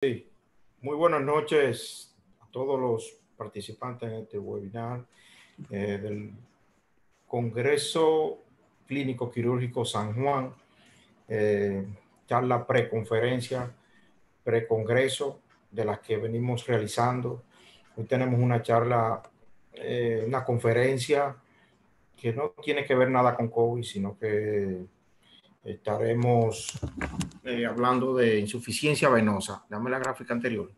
Sí, muy buenas noches a todos los participantes en este webinar del Congreso Clínico Quirúrgico San Juan, charla preconferencia, precongreso de las que venimos realizando. Hoy tenemos una charla, una conferencia que no tiene que ver nada con COVID, sino que estaremos hablando de insuficiencia venosa. Dame la gráfica anterior.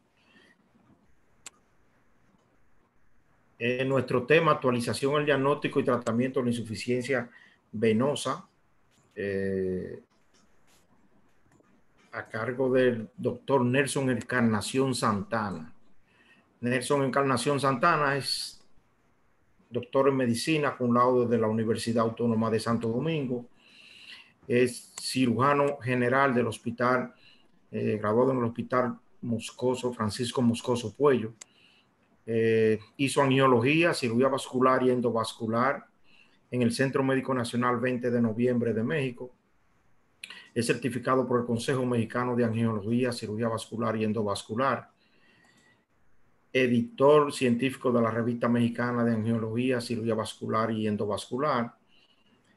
Nuestro tema, actualización del diagnóstico y tratamiento de la insuficiencia venosa, a cargo del doctor Nelson Encarnación Santana. Nelson Encarnación Santana es doctor en medicina con laudo de la Universidad Autónoma de Santo Domingo. Es cirujano general del hospital, graduado en el Hospital Moscoso, Francisco Moscoso Puello. Hizo angiología, cirugía vascular y endovascular en el Centro Médico Nacional 20 de Noviembre de México. Es certificado por el Consejo Mexicano de Angiología, Cirugía Vascular y Endovascular. Editor científico de la Revista Mexicana de Angiología, Cirugía Vascular y Endovascular.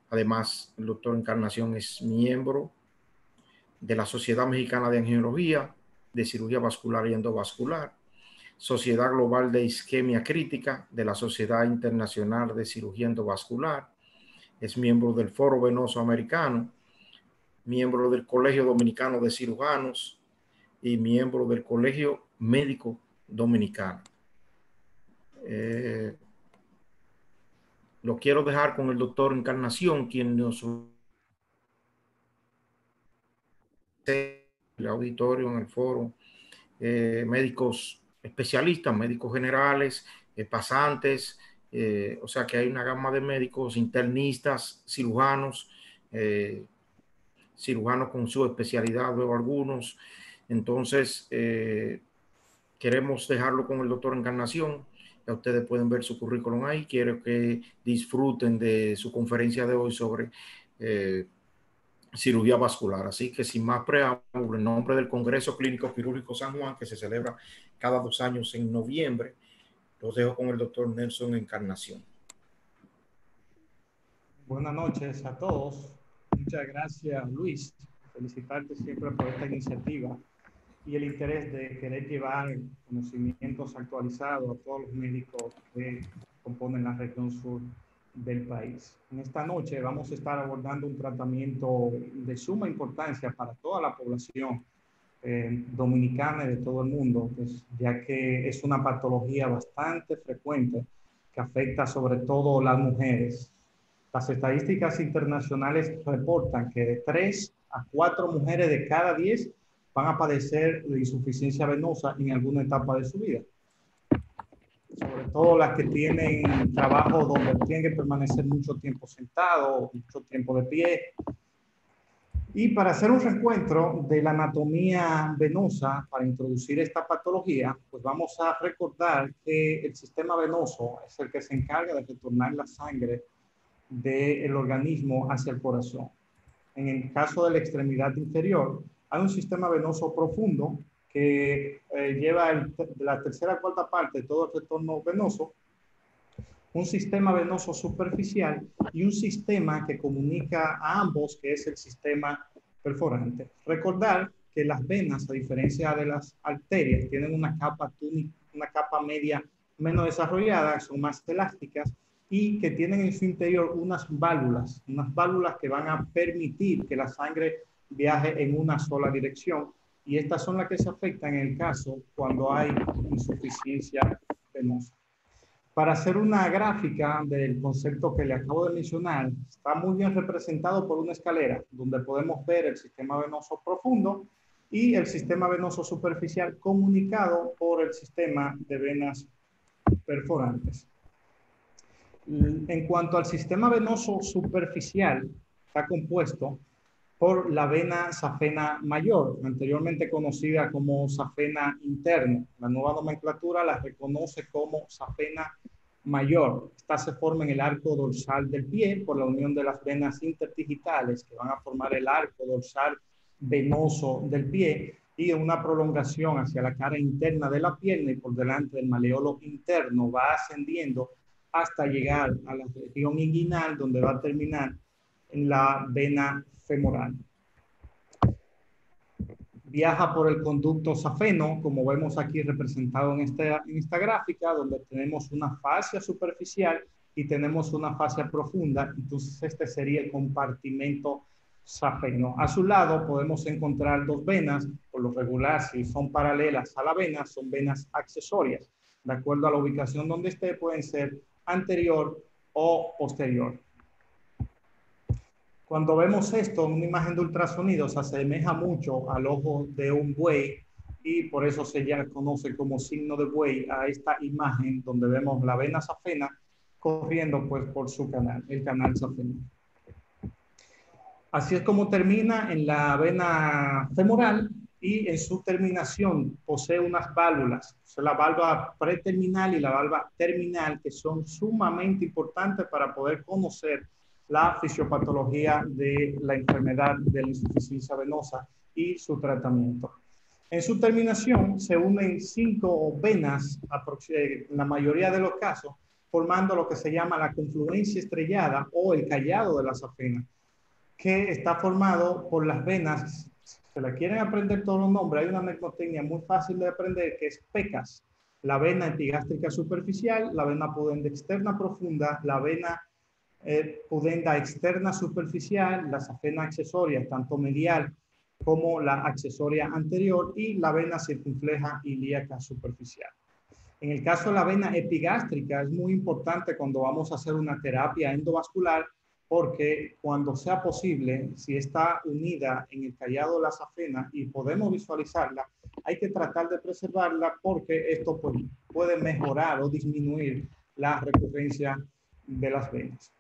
Además, el doctor Encarnación es miembro de la Sociedad Mexicana de Angiología, de Cirugía Vascular y Endovascular, Sociedad Global de Isquemia Crítica, de la Sociedad Internacional de Cirugía Endovascular. Es miembro del Foro Venoso Americano, miembro del Colegio Dominicano de Cirujanos y miembro del Colegio Médico Dominicano. Lo quiero dejar con el doctor Encarnación, quien nos el auditorio en el foro, médicos especialistas, médicos generales, pasantes, o sea que hay una gama de médicos, internistas, cirujanos, cirujanos con su especialidad, veo algunos. Entonces, queremos dejarlo con el doctor Encarnación. Ya ustedes pueden ver su currículum ahí. Quiero que disfruten de su conferencia de hoy sobre cirugía vascular. Así que sin más preámbulo, en nombre del Congreso Clínico Quirúrgico San Juan, que se celebra cada 2 años en noviembre, los dejo con el doctor Nelson Encarnación. Buenas noches a todos. Muchas gracias, Luis. Felicitarte siempre por esta iniciativa y el interés de querer llevar conocimientos actualizados a todos los médicos que componen la región sur del país. En esta noche vamos a estar abordando un tratamiento de suma importancia para toda la población dominicana y de todo el mundo, pues, ya que es una patología bastante frecuente que afecta sobre todo a las mujeres. Las estadísticas internacionales reportan que de 3 a 4 mujeres de cada 10 van a padecer de insuficiencia venosa en alguna etapa de su vida. Sobre todo las que tienen trabajo donde tienen que permanecer mucho tiempo sentado, mucho tiempo de pie. Y para hacer un reencuentro de la anatomía venosa para introducir esta patología, pues vamos a recordar que el sistema venoso es el que se encarga de retornar la sangre del organismo hacia el corazón. En el caso de la extremidad inferior, hay un sistema venoso profundo que lleva la tercera cuarta parte de todo el retorno venoso, un sistema venoso superficial y un sistema que comunica a ambos, que es el sistema perforante. Recordar que las venas, a diferencia de las arterias, tienen una capa media menos desarrollada, son más elásticas, y que tienen en su interior unas válvulas que van a permitir que la sangre viaje en una sola dirección, y estas son las que se afectan en el caso cuando hay insuficiencia venosa. Para hacer una gráfica del concepto que le acabo de mencionar, está muy bien representado por una escalera, donde podemos ver el sistema venoso profundo y el sistema venoso superficial comunicado por el sistema de venas perforantes. En cuanto al sistema venoso superficial, está compuesto por la vena safena mayor, anteriormente conocida como safena interna. La nueva nomenclatura la reconoce como safena mayor. Esta se forma en el arco dorsal del pie por la unión de las venas interdigitales que van a formar el arco dorsal venoso del pie, y una prolongación hacia la cara interna de la pierna y por delante del maleolo interno va ascendiendo hasta llegar a la región inguinal, donde va a terminar en la vena femoral. Viaja por el conducto safeno, como vemos aquí representado en esta gráfica, donde tenemos una fascia superficial y tenemos una fascia profunda. Entonces este sería el compartimento safeno. A su lado podemos encontrar dos venas, por lo regular si son paralelas a la vena, son venas accesorias. De acuerdo a la ubicación donde esté, pueden ser anterior o posterior. Cuando vemos esto en una imagen de ultrasonido, se asemeja mucho al ojo de un buey y por eso se ya conoce como signo de buey a esta imagen donde vemos la vena safena corriendo pues por su canal, el canal safeno. Así es como termina en la vena femoral y en su terminación posee unas válvulas, o sea, la válvula preterminal y la válvula terminal, que son sumamente importantes para poder conocer la fisiopatología de la enfermedad de la insuficiencia venosa y su tratamiento. En su terminación se unen 5 venas, en la mayoría de los casos, formando lo que se llama la confluencia estrellada o el callado de la safena, que está formado por las venas. Se la quieren aprender todos los nombres, hay una mnemotecnia muy fácil de aprender que es PECAS: la vena epigástrica superficial, la vena pudenda externa profunda, la vena pudenda externa superficial, la safena accesoria, tanto medial como la accesoria anterior, y la vena circunfleja ilíaca superficial. En el caso de la vena epigástrica es muy importante cuando vamos a hacer una terapia endovascular, porque cuando sea posible, si está unida en el callado de la safena y podemos visualizarla, hay que tratar de preservarla, porque esto puede mejorar o disminuir la recurrencia de las venas.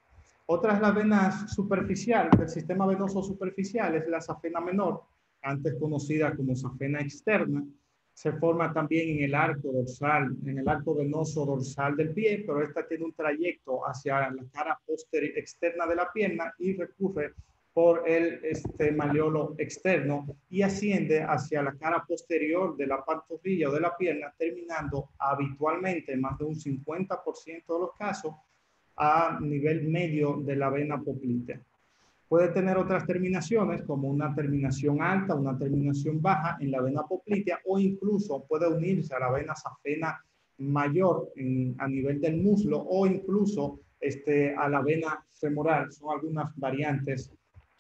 Otra es la vena superficial del sistema venoso superficial, es la safena menor, antes conocida como safena externa. Se forma también en el arco dorsal, en el arco venoso dorsal del pie, pero esta tiene un trayecto hacia la cara externa de la pierna y recurre por el maleolo externo y asciende hacia la cara posterior de la pantorrilla o de la pierna, terminando habitualmente, en más de un 50% de los casos, a nivel medio de la vena poplitea. Puede tener otras terminaciones, como una terminación alta, una terminación baja en la vena poplitea, o incluso puede unirse a la vena safena mayor a nivel del muslo, o incluso a la vena femoral. Son algunas variantes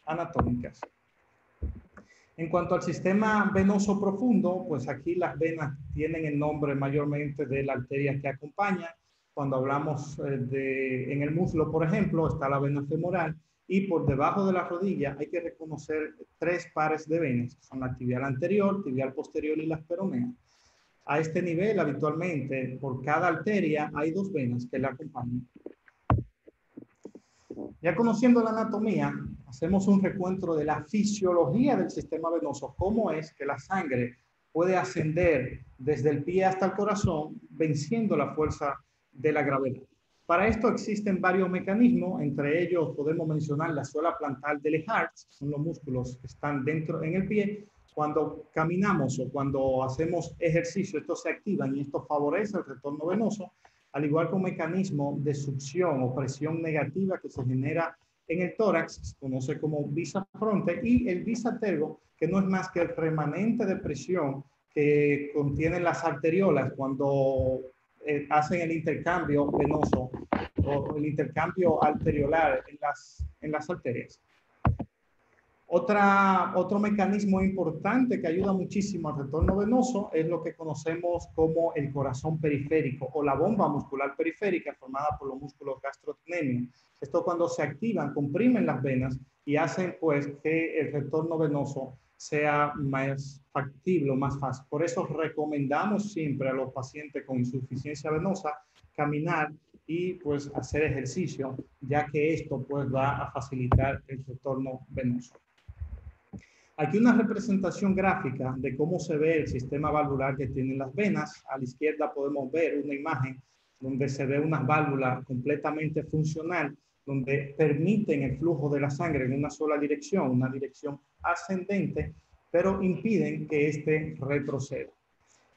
anatómicas. En cuanto al sistema venoso profundo, pues aquí las venas tienen el nombre mayormente de la arteria que acompaña. Cuando hablamos en el muslo, por ejemplo, está la vena femoral, y por debajo de la rodilla hay que reconocer 3 pares de venas, son la tibial anterior, tibial posterior y las peroneas. A este nivel, habitualmente, por cada arteria hay 2 venas que la acompañan. Ya conociendo la anatomía, hacemos un recuento de la fisiología del sistema venoso, cómo es que la sangre puede ascender desde el pie hasta el corazón, venciendo la fuerza de la gravedad. Para esto existen varios mecanismos, entre ellos podemos mencionar la suela plantar de Lehart, son los músculos que están dentro en el pie. Cuando caminamos o cuando hacemos ejercicio, estos se activan y esto favorece el retorno venoso, al igual que un mecanismo de succión o presión negativa que se genera en el tórax, se conoce como bisafronte, y el bisatergo, que no es más que el remanente de presión que contienen las arteriolas cuando hacen el intercambio venoso o el intercambio arteriolar en las arterias. Otro mecanismo importante que ayuda muchísimo al retorno venoso es lo que conocemos como el corazón periférico o la bomba muscular periférica, formada por los músculos gastrocnemios. Esto, cuando se activan, comprimen las venas y hacen pues que el retorno venoso sea más factible o más fácil. Por eso recomendamos siempre a los pacientes con insuficiencia venosa caminar y pues hacer ejercicio, ya que esto pues va a facilitar el retorno venoso. Aquí una representación gráfica de cómo se ve el sistema valvular que tienen las venas. A la izquierda podemos ver una imagen donde se ve una válvula completamente funcional, donde permiten el flujo de la sangre en una sola dirección, una dirección ascendente, pero impiden que éste retroceda.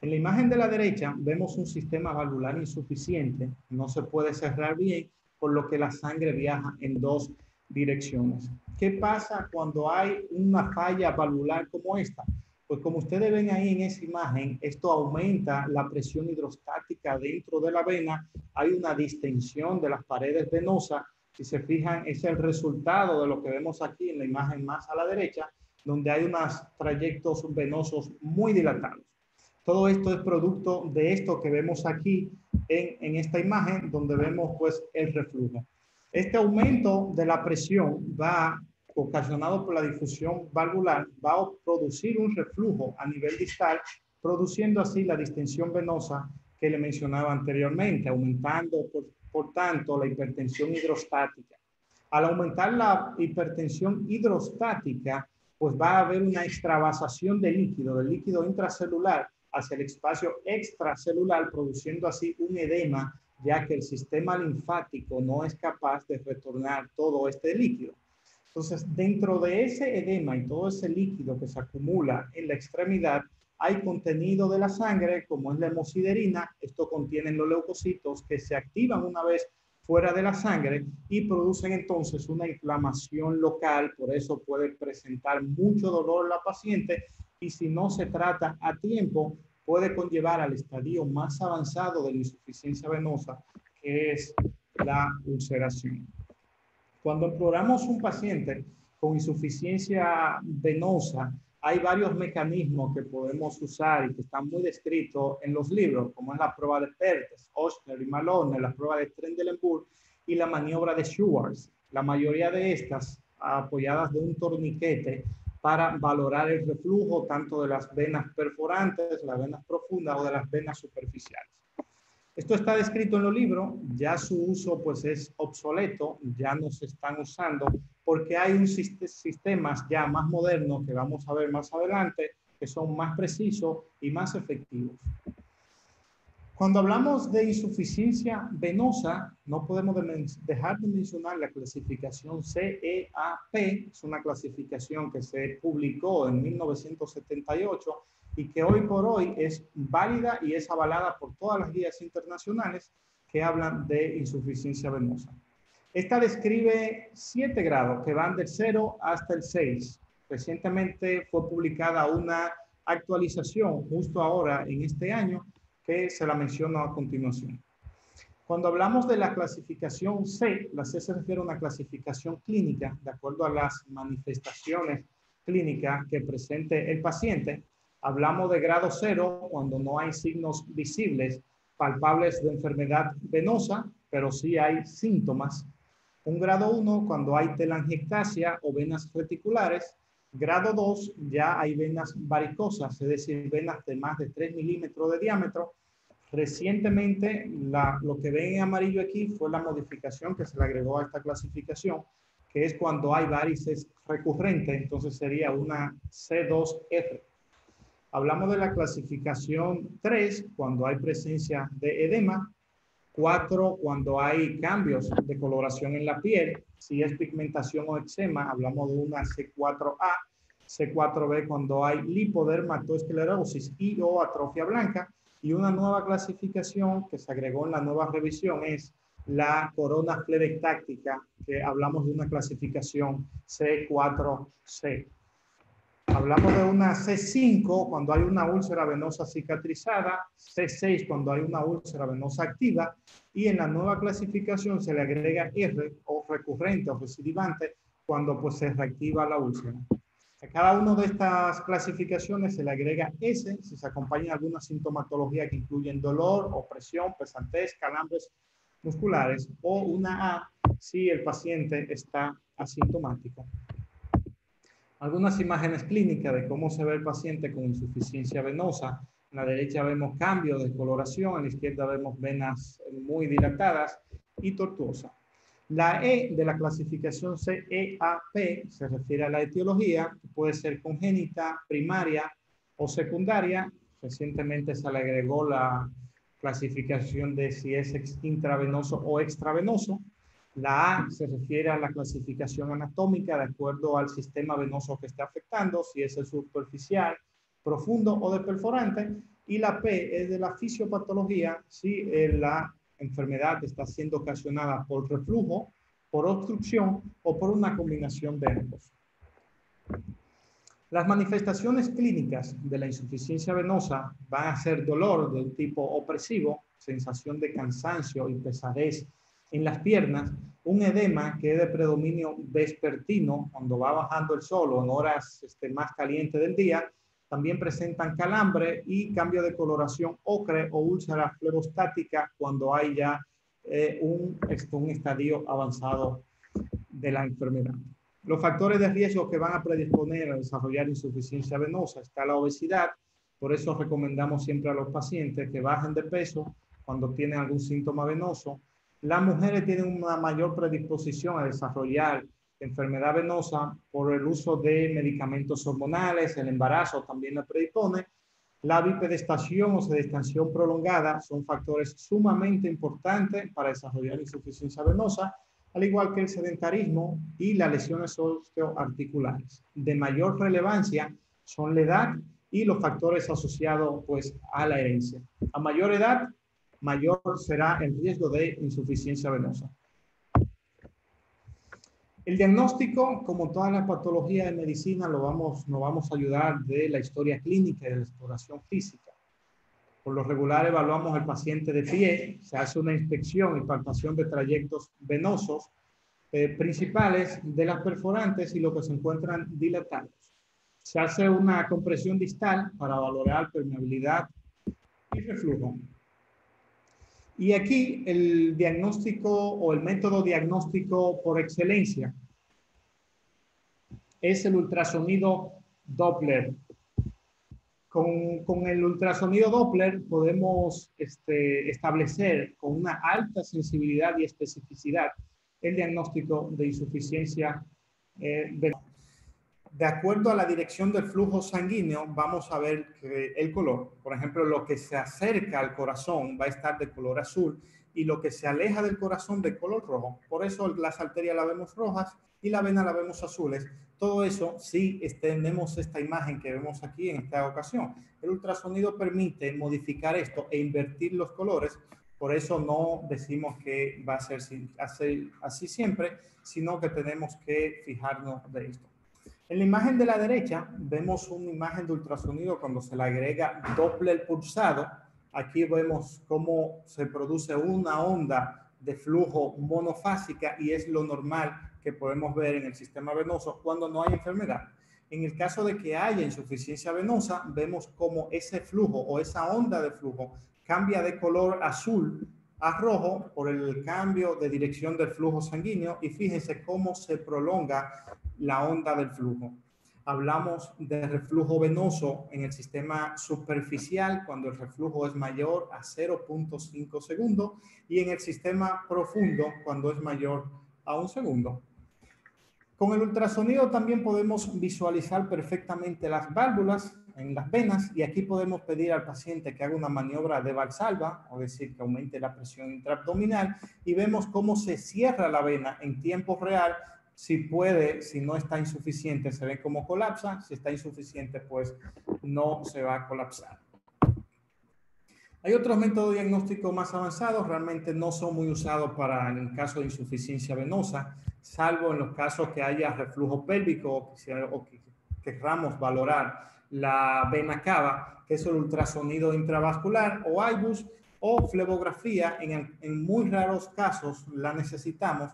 En la imagen de la derecha vemos un sistema valvular insuficiente, no se puede cerrar bien, por lo que la sangre viaja en dos direcciones. ¿Qué pasa cuando hay una falla valvular como esta? Pues como ustedes ven ahí en esa imagen, esto aumenta la presión hidrostática dentro de la vena, hay una distensión de las paredes venosas. Si se fijan, es el resultado de lo que vemos aquí en la imagen más a la derecha, donde hay unos trayectos venosos muy dilatados. Todo esto es producto de esto que vemos aquí en esta imagen, donde vemos pues el reflujo. Este aumento de la presión va ocasionado por la difusión valvular, va a producir un reflujo a nivel distal, produciendo así la distensión venosa que le mencionaba anteriormente, aumentando por tanto la hipertensión hidrostática. Al aumentar la hipertensión hidrostática, pues va a haber una extravasación del líquido intracelular hacia el espacio extracelular, produciendo así un edema, ya que el sistema linfático no es capaz de retornar todo este líquido. Entonces, dentro de ese edema y todo ese líquido que se acumula en la extremidad, hay contenido de la sangre, como es la hemosiderina. Esto contiene los leucocitos que se activan una vez fuera de la sangre y producen entonces una inflamación local. Por eso puede presentar mucho dolor la paciente, y si no se trata a tiempo, puede conllevar al estadio más avanzado de la insuficiencia venosa, que es la ulceración. Cuando exploramos un paciente con insuficiencia venosa, hay varios mecanismos que podemos usar y que están muy descritos en los libros, como es la prueba de Perthes, Ochsner y Malone, la prueba de Trendelenburg y la maniobra de Schwartz. La mayoría de estas apoyadas de un torniquete para valorar el reflujo tanto de las venas perforantes, las venas profundas o de las venas superficiales. Esto está descrito en los libros, ya su uso pues es obsoleto, ya no se están usando porque hay un sistemas ya más modernos que vamos a ver más adelante que son más precisos y más efectivos. Cuando hablamos de insuficiencia venosa, no podemos dejar de mencionar la clasificación CEAP, es una clasificación que se publicó en 1978 y que hoy por hoy es válida y es avalada por todas las guías internacionales que hablan de insuficiencia venosa. Esta describe 7 grados que van del 0 hasta el 6. Recientemente fue publicada una actualización justo ahora en este año que se la menciono a continuación. Cuando hablamos de la clasificación C, la C se refiere a una clasificación clínica de acuerdo a las manifestaciones clínicas que presente el paciente. Hablamos de grado 0 cuando no hay signos visibles, palpables de enfermedad venosa, pero sí hay síntomas. Un grado 1 cuando hay telangiectasia o venas reticulares. Grado 2 ya hay venas varicosas, es decir, venas de más de 3 milímetros de diámetro. Recientemente, lo que ven en amarillo aquí fue la modificación que se le agregó a esta clasificación, que es cuando hay varices recurrentes, entonces sería una C2F. Hablamos de la clasificación 3, cuando hay presencia de edema. 4, cuando hay cambios de coloración en la piel. Si es pigmentación o eczema, hablamos de una C4A. C4B cuando hay lipodermatoesclerosis y o atrofia blanca. Y una nueva clasificación que se agregó en la nueva revisión es la corona flerectáctica, que hablamos de una clasificación C4C. Hablamos de una C5 cuando hay una úlcera venosa cicatrizada, C6 cuando hay una úlcera venosa activa, y en la nueva clasificación se le agrega R o recurrente o recidivante cuando pues se reactiva la úlcera. A cada una de estas clasificaciones se le agrega S si se acompaña alguna sintomatología que incluyen dolor, opresión, pesantez, calambres musculares, o una A si el paciente está asintomático. Algunas imágenes clínicas de cómo se ve el paciente con insuficiencia venosa. En la derecha vemos cambios de coloración, en la izquierda vemos venas muy dilatadas y tortuosas. La E de la clasificación CEAP se refiere a la etiología, que puede ser congénita, primaria o secundaria. Recientemente se le agregó la clasificación de si es intravenoso o extravenoso. La A se refiere a la clasificación anatómica de acuerdo al sistema venoso que esté afectando, si es el superficial, profundo o de perforante. Y la P es de la fisiopatología, si la enfermedad está siendo ocasionada por reflujo, por obstrucción o por una combinación de ambos. Las manifestaciones clínicas de la insuficiencia venosa van a ser dolor de tipo opresivo, sensación de cansancio y pesadez en las piernas, un edema que es de predominio vespertino, cuando va bajando el sol o en horas más calientes del día. También presentan calambre y cambio de coloración ocre o úlcera flebostática cuando hay ya un estadio avanzado de la enfermedad. Los factores de riesgo que van a predisponer a desarrollar insuficiencia venosa está la obesidad. Por eso recomendamos siempre a los pacientes que bajen de peso cuando tienen algún síntoma venoso. Las mujeres tienen una mayor predisposición a desarrollar enfermedad venosa por el uso de medicamentos hormonales. El embarazo también la predispone. La bipedestación o sedestación prolongada son factores sumamente importantes para desarrollar insuficiencia venosa, al igual que el sedentarismo y las lesiones osteoarticulares. De mayor relevancia son la edad y los factores asociados pues, a la herencia. A mayor edad, mayor será el riesgo de insuficiencia venosa. El diagnóstico, como todas las patologías de medicina, nos vamos a ayudar de la historia clínica y de la exploración física. Por lo regular evaluamos al paciente de pie, se hace una inspección y palpación de trayectos venosos principales de las perforantes y lo que se encuentran dilatados. Se hace una compresión distal para valorar permeabilidad y reflujo. Y aquí el diagnóstico o el método diagnóstico por excelencia es el ultrasonido Doppler. Con el ultrasonido Doppler podemos establecer con una alta sensibilidad y especificidad el diagnóstico de insuficiencia venosa. De acuerdo a la dirección del flujo sanguíneo, vamos a ver el color. Por ejemplo, lo que se acerca al corazón va a estar de color azul y lo que se aleja del corazón de color rojo. Por eso las arterias las vemos rojas y la vena la vemos azules. Todo eso si tenemos esta imagen que vemos aquí en esta ocasión. El ultrasonido permite modificar esto e invertir los colores. Por eso no decimos que va a ser así siempre, sino que tenemos que fijarnos de esto. En la imagen de la derecha vemos una imagen de ultrasonido cuando se le agrega Doppler pulsado. Aquí vemos cómo se produce una onda de flujo monofásica y es lo normal que podemos ver en el sistema venoso cuando no hay enfermedad. En el caso de que haya insuficiencia venosa, vemos cómo ese flujo o esa onda de flujo cambia de color azul a rojo por el cambio de dirección del flujo sanguíneo y fíjense cómo se prolonga la onda del flujo. Hablamos de reflujo venoso en el sistema superficial cuando el reflujo es mayor a 0.5 segundos y en el sistema profundo cuando es mayor a 1 segundo. Con el ultrasonido también podemos visualizar perfectamente las válvulas en las venas y aquí podemos pedir al paciente que haga una maniobra de Valsalva, o decir, que aumente la presión intraabdominal y vemos cómo se cierra la vena en tiempo real. Si puede, si no está insuficiente, se ve cómo colapsa. Si está insuficiente, pues no se va a colapsar. Hay otros métodos diagnósticos más avanzados, realmente no son muy usados para el caso de insuficiencia venosa, salvo en los casos que haya reflujo pélvico o que querramos valorar la vena cava, que es el ultrasonido intravascular o IBUS o flebografía. En muy raros casos la necesitamos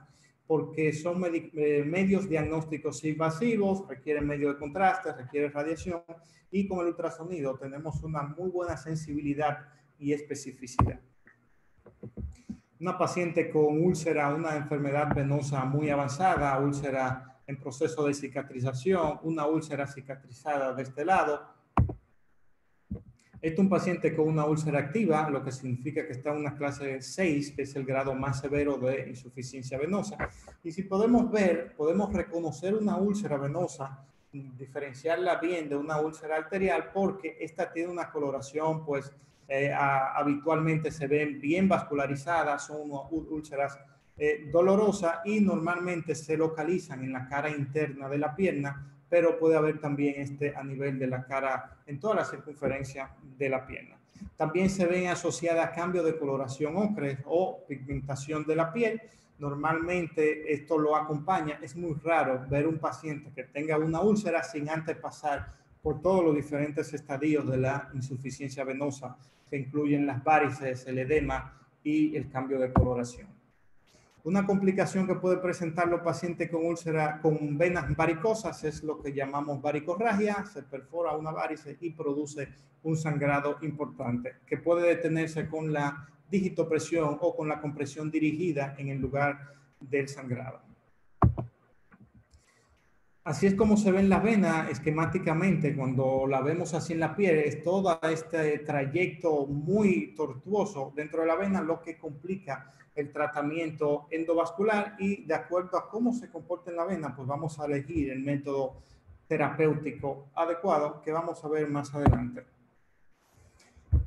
porque son medios diagnósticos invasivos, requieren medio de contraste, requieren radiación y con el ultrasonido tenemos una muy buena sensibilidad y especificidad. Una paciente con úlcera, una enfermedad venosa muy avanzada, úlcera en proceso de cicatrización, una úlcera cicatrizada de este lado. Este es un paciente con una úlcera activa, lo que significa que está en una clase 6, que es el grado más severo de insuficiencia venosa. Y si podemos ver, podemos reconocer una úlcera venosa, diferenciarla bien de una úlcera arterial, porque esta tiene una coloración, pues, habitualmente se ven bien vascularizadas, son úlceras dolorosa y normalmente se localizan en la cara interna de la pierna, pero puede haber también a nivel de la cara, en toda la circunferencia de la pierna. También se ven asociadas a cambio de coloración ocre o pigmentación de la piel. Normalmente esto lo acompaña. Es muy raro ver un paciente que tenga una úlcera sin antes pasar por todos los diferentes estadios de la insuficiencia venosa, que incluyen las varices, el edema y el cambio de coloración. Una complicación que puede presentar los pacientes con úlcera con venas varicosas es lo que llamamos varicorragia. Se perfora una varice y produce un sangrado importante que puede detenerse con la digitopresión o con la compresión dirigida en el lugar del sangrado. Así es como se ven las venas esquemáticamente. Cuando la vemos así en la piel, es todo este trayecto muy tortuoso dentro de la vena lo que complica el tratamiento endovascular, y de acuerdo a cómo se comporta en la vena, pues vamos a elegir el método terapéutico adecuado que vamos a ver más adelante.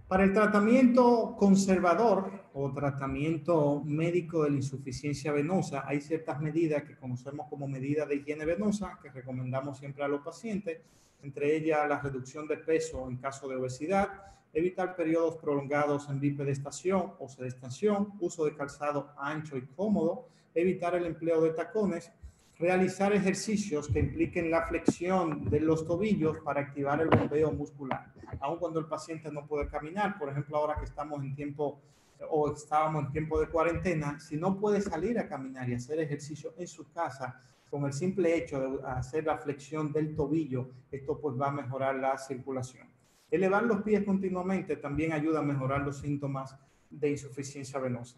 Para el tratamiento conservador o tratamiento médico de la insuficiencia venosa, hay ciertas medidas que conocemos como medidas de higiene venosa que recomendamos siempre a los pacientes, entre ellas la reducción de peso en caso de obesidad, evitar periodos prolongados en bipedestación o sedestación, uso de calzado ancho y cómodo, evitar el empleo de tacones, realizar ejercicios que impliquen la flexión de los tobillos para activar el bombeo muscular. Aun cuando el paciente no puede caminar, por ejemplo, ahora que estamos en tiempo o estábamos en tiempo de cuarentena, si no puede salir a caminar y hacer ejercicio en su casa, con el simple hecho de hacer la flexión del tobillo, esto pues va a mejorar la circulación. Elevar los pies continuamente también ayuda a mejorar los síntomas de insuficiencia venosa.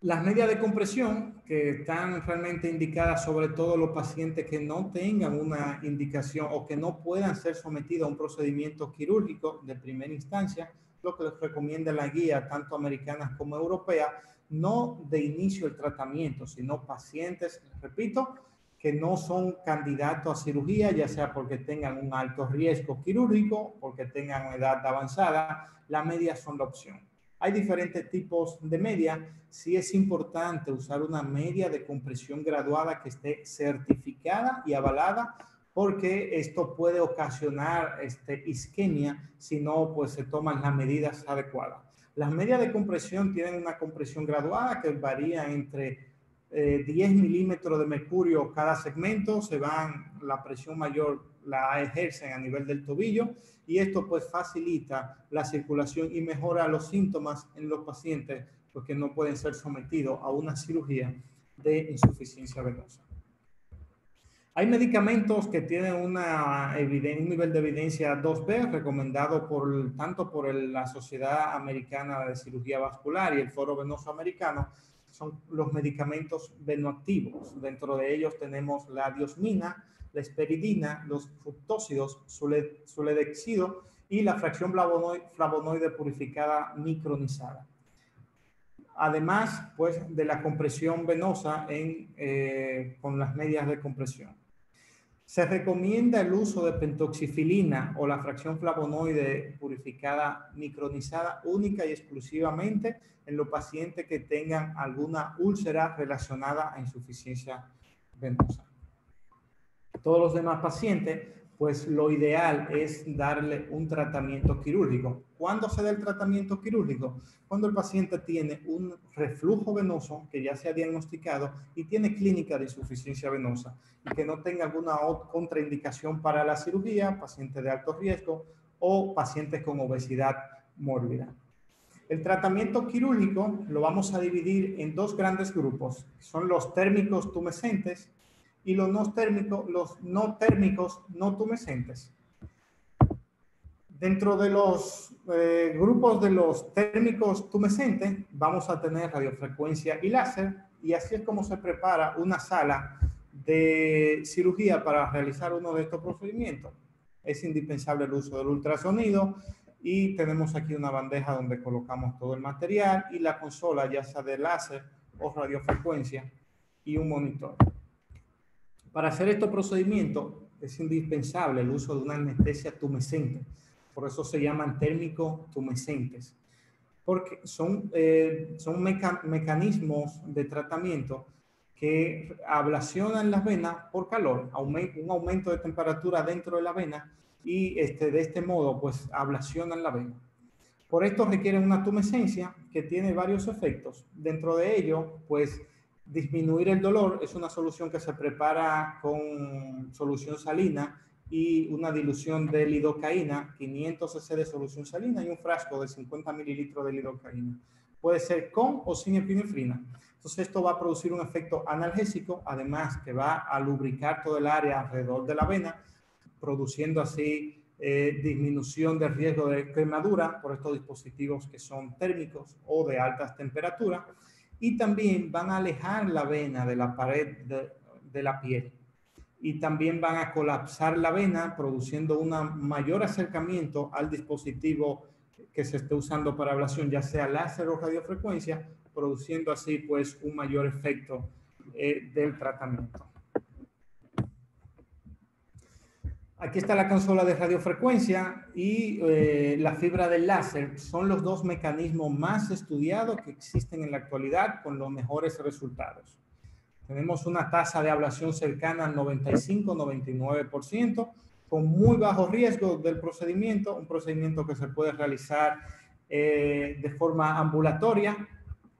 Las medias de compresión, que están realmente indicadas sobre todo los pacientes que no tengan una indicación o que no puedan ser sometidos a un procedimiento quirúrgico de primera instancia, lo que les recomienda la guía, tanto americana como europea, no de inicio del tratamiento, sino pacientes, repito, que no son candidatos a cirugía, ya sea porque tengan un alto riesgo quirúrgico, porque tengan una edad avanzada. Las medias son la opción. Hay diferentes tipos de media. Sí es importante usar una media de compresión graduada que esté certificada y avalada, porque esto puede ocasionar isquemia si no pues se toman las medidas adecuadas. Las medias de compresión tienen una compresión graduada que varía entre 10 milímetros de mercurio cada segmento. La presión mayor la ejercen a nivel del tobillo, y esto pues facilita la circulación y mejora los síntomas en los pacientes pues, que no pueden ser sometidos a una cirugía de insuficiencia venosa. Hay medicamentos que tienen un nivel de evidencia 2B recomendado tanto por la Sociedad Americana de Cirugía Vascular y el Foro Venoso Americano. Son los medicamentos venoactivos. Dentro de ellos tenemos la diosmina, la esperidina, los fructósidos, suledexido y la fracción flavonoide purificada micronizada. Además, pues, de la compresión venosa con las medias de compresión. Se recomienda el uso de pentoxifilina o la fracción flavonoide purificada micronizada única y exclusivamente en los pacientes que tengan alguna úlcera relacionada a insuficiencia venosa. Todos los demás pacientes, pues lo ideal es darle un tratamiento quirúrgico. ¿Cuándo se da el tratamiento quirúrgico? Cuando el paciente tiene un reflujo venoso que ya se ha diagnosticado y tiene clínica de insuficiencia venosa y que no tenga alguna contraindicación para la cirugía, pacientes de alto riesgo o pacientes con obesidad mórbida. El tratamiento quirúrgico lo vamos a dividir en dos grandes grupos. Son los térmicos tumescentes y los no térmicos no tumescentes. Dentro de los grupos de los térmicos tumescentes vamos a tener radiofrecuencia y láser, y así es como se prepara una sala de cirugía para realizar uno de estos procedimientos. Es indispensable el uso del ultrasonido, y tenemos aquí una bandeja donde colocamos todo el material y la consola, ya sea de láser o radiofrecuencia, y un monitor. Para hacer estos procedimientos es indispensable el uso de una anestesia tumescente. Por eso se llaman térmico-tumescentes. porque son mecanismos de tratamiento que ablacionan las venas por calor, un aumento de temperatura dentro de la vena y de este modo pues ablacionan la vena. Por esto requieren una tumescencia que tiene varios efectos. Dentro de ello, pues disminuir el dolor es una solución que se prepara con solución salina y una dilución de lidocaína, 500 cc de solución salina y un frasco de 50 mililitros de lidocaína. Puede ser con o sin epinefrina. Entonces esto va a producir un efecto analgésico, además que va a lubricar todo el área alrededor de la vena, produciendo así disminución del riesgo de quemadura por estos dispositivos que son térmicos o de altas temperaturas, y también van a alejar la vena de la pared de la piel, y también van a colapsar la vena produciendo un mayor acercamiento al dispositivo que se esté usando para ablación, ya sea láser o radiofrecuencia, produciendo así pues un mayor efecto del tratamiento. Aquí está la consola de radiofrecuencia y la fibra del láser. Son los dos mecanismos más estudiados que existen en la actualidad con los mejores resultados. Tenemos una tasa de ablación cercana al 95-99%, con muy bajo riesgo del procedimiento, un procedimiento que se puede realizar de forma ambulatoria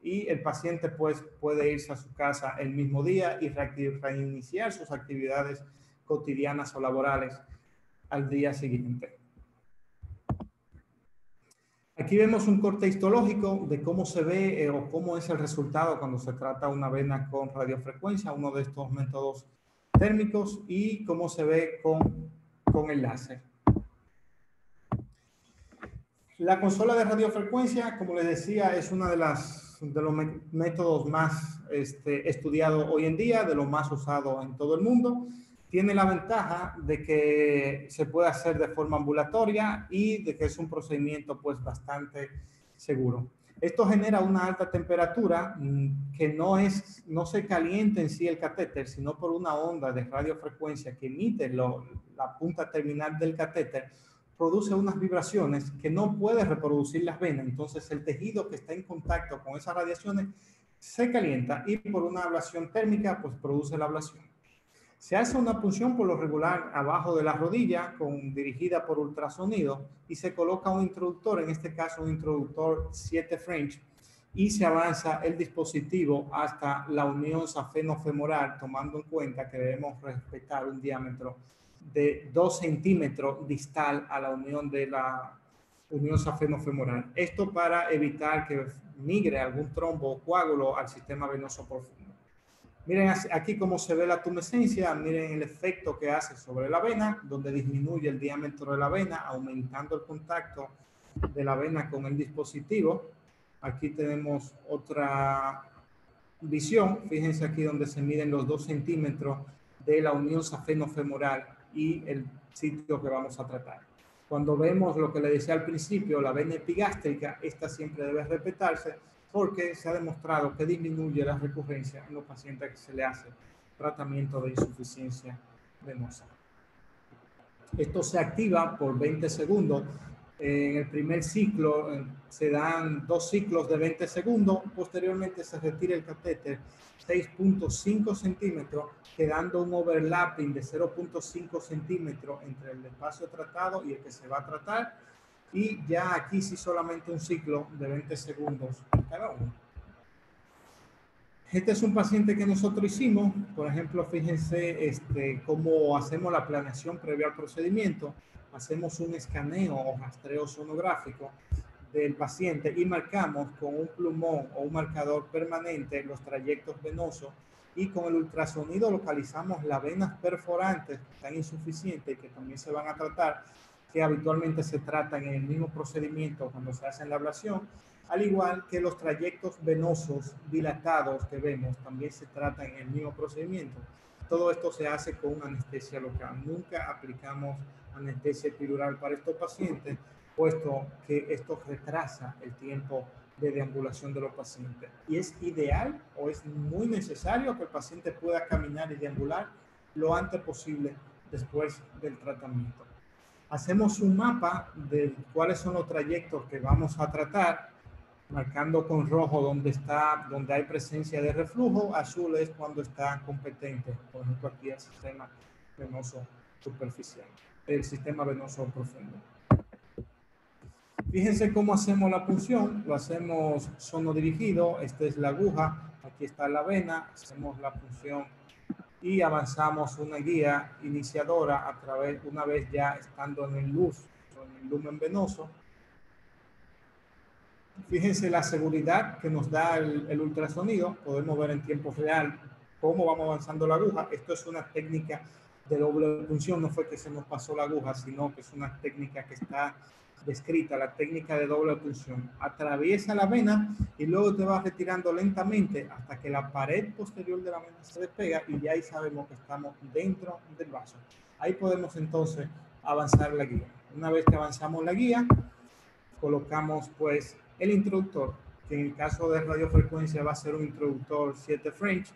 y el paciente pues puede irse a su casa el mismo día y reiniciar sus actividades cotidianas o laborales al día siguiente. Aquí vemos un corte histológico de cómo se ve o cómo es el resultado cuando se trata una vena con radiofrecuencia, uno de estos métodos térmicos, y cómo se ve con el láser. La consola de radiofrecuencia, como les decía, es uno de los métodos más estudiados hoy en día, de los más usados en todo el mundo. Tiene la ventaja de que se puede hacer de forma ambulatoria y de que es un procedimiento pues bastante seguro. Esto genera una alta temperatura que no se calienta en sí el catéter, sino por una onda de radiofrecuencia que emite la punta terminal del catéter, produce unas vibraciones que no puede reproducir las venas. Entonces el tejido que está en contacto con esas radiaciones se calienta y por una ablación térmica pues produce la ablación. Se hace una punción por lo regular abajo de la rodilla dirigida por ultrasonido y se coloca un introductor, en este caso un introductor 7 French, y se avanza el dispositivo hasta la unión safeno-femoral, tomando en cuenta que debemos respetar un diámetro de 2 centímetros distal a la unión de la unión safeno-femoral. Esto para evitar que migre algún trombo o coágulo al sistema venoso profundo. Miren aquí cómo se ve la tumescencia, miren el efecto que hace sobre la vena, donde disminuye el diámetro de la vena, aumentando el contacto de la vena con el dispositivo. Aquí tenemos otra visión, fíjense aquí donde se miden los 2 centímetros de la unión safeno-femoral y el sitio que vamos a tratar. Cuando vemos lo que le decía al principio, la vena epigástrica, esta siempre debe respetarse, porque se ha demostrado que disminuye la recurrencia en los pacientes que se le hace tratamiento de insuficiencia venosa. Esto se activa por 20 segundos. En el primer ciclo se dan 2 ciclos de 20 segundos. Posteriormente se retira el catéter 6.5 centímetros, quedando un overlapping de 0.5 centímetros entre el espacio tratado y el que se va a tratar. Y ya aquí sí solamente un ciclo de 20 segundos cada uno. Este es un paciente que nosotros hicimos. Por ejemplo, fíjense cómo hacemos la planeación previa al procedimiento. Hacemos un escaneo o rastreo sonográfico del paciente y marcamos con un plumón o un marcador permanente los trayectos venosos, y con el ultrasonido localizamos las venas perforantes que están insuficientes y que también se van a tratar, que habitualmente se tratan en el mismo procedimiento cuando se hace la ablación, al igual que los trayectos venosos dilatados que vemos también se tratan en el mismo procedimiento. Todo esto se hace con anestesia local. Nunca aplicamos anestesia epidural para estos pacientes, puesto que esto retrasa el tiempo de deambulación de los pacientes. Y es ideal o es muy necesario que el paciente pueda caminar y deambular lo antes posible después del tratamiento. Hacemos un mapa de cuáles son los trayectos que vamos a tratar marcando con rojo donde hay presencia de reflujo, azul es cuando está competente, por ejemplo aquí el sistema venoso superficial, el sistema venoso profundo. Fíjense cómo hacemos la punción, lo hacemos sonodirigido, esta es la aguja, aquí está la vena, hacemos la punción y avanzamos una guía iniciadora a través, una vez ya estando en el lumen venoso. Fíjense la seguridad que nos da el ultrasonido, podemos ver en tiempo real cómo vamos avanzando la aguja. Esto es una técnica de doble punción, no fue que se nos pasó la aguja, sino que es una técnica que está descrita, la técnica de doble punción. Atraviesa la vena y luego te va retirando lentamente hasta que la pared posterior de la vena se despega y ya ahí sabemos que estamos dentro del vaso. Ahí podemos entonces avanzar la guía. Una vez que avanzamos la guía, colocamos pues el introductor, que en el caso de radiofrecuencia va a ser un introductor 7 French.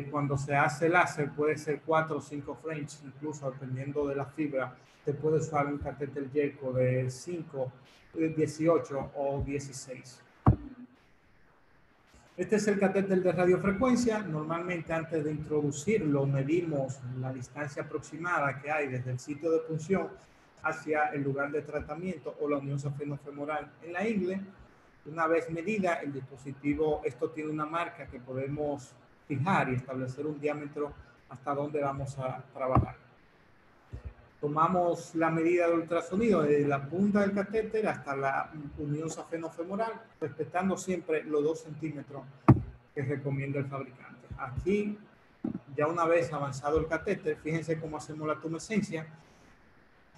Cuando se hace láser puede ser 4 o 5 French, incluso dependiendo de la fibra, te puede usar un catéter Yerko de 5, 18 o 16. Este es el catéter de radiofrecuencia. Normalmente antes de introducirlo medimos la distancia aproximada que hay desde el sitio de punción hacia el lugar de tratamiento o la unión safenofemoral en la ingle. Una vez medida el dispositivo, esto tiene una marca que podemos fijar y establecer un diámetro hasta donde vamos a trabajar. Tomamos la medida de ultrasonido desde la punta del catéter hasta la unión safenofemoral, respetando siempre los 2 centímetros que recomienda el fabricante. Aquí, ya una vez avanzado el catéter, fíjense cómo hacemos la tumescencia.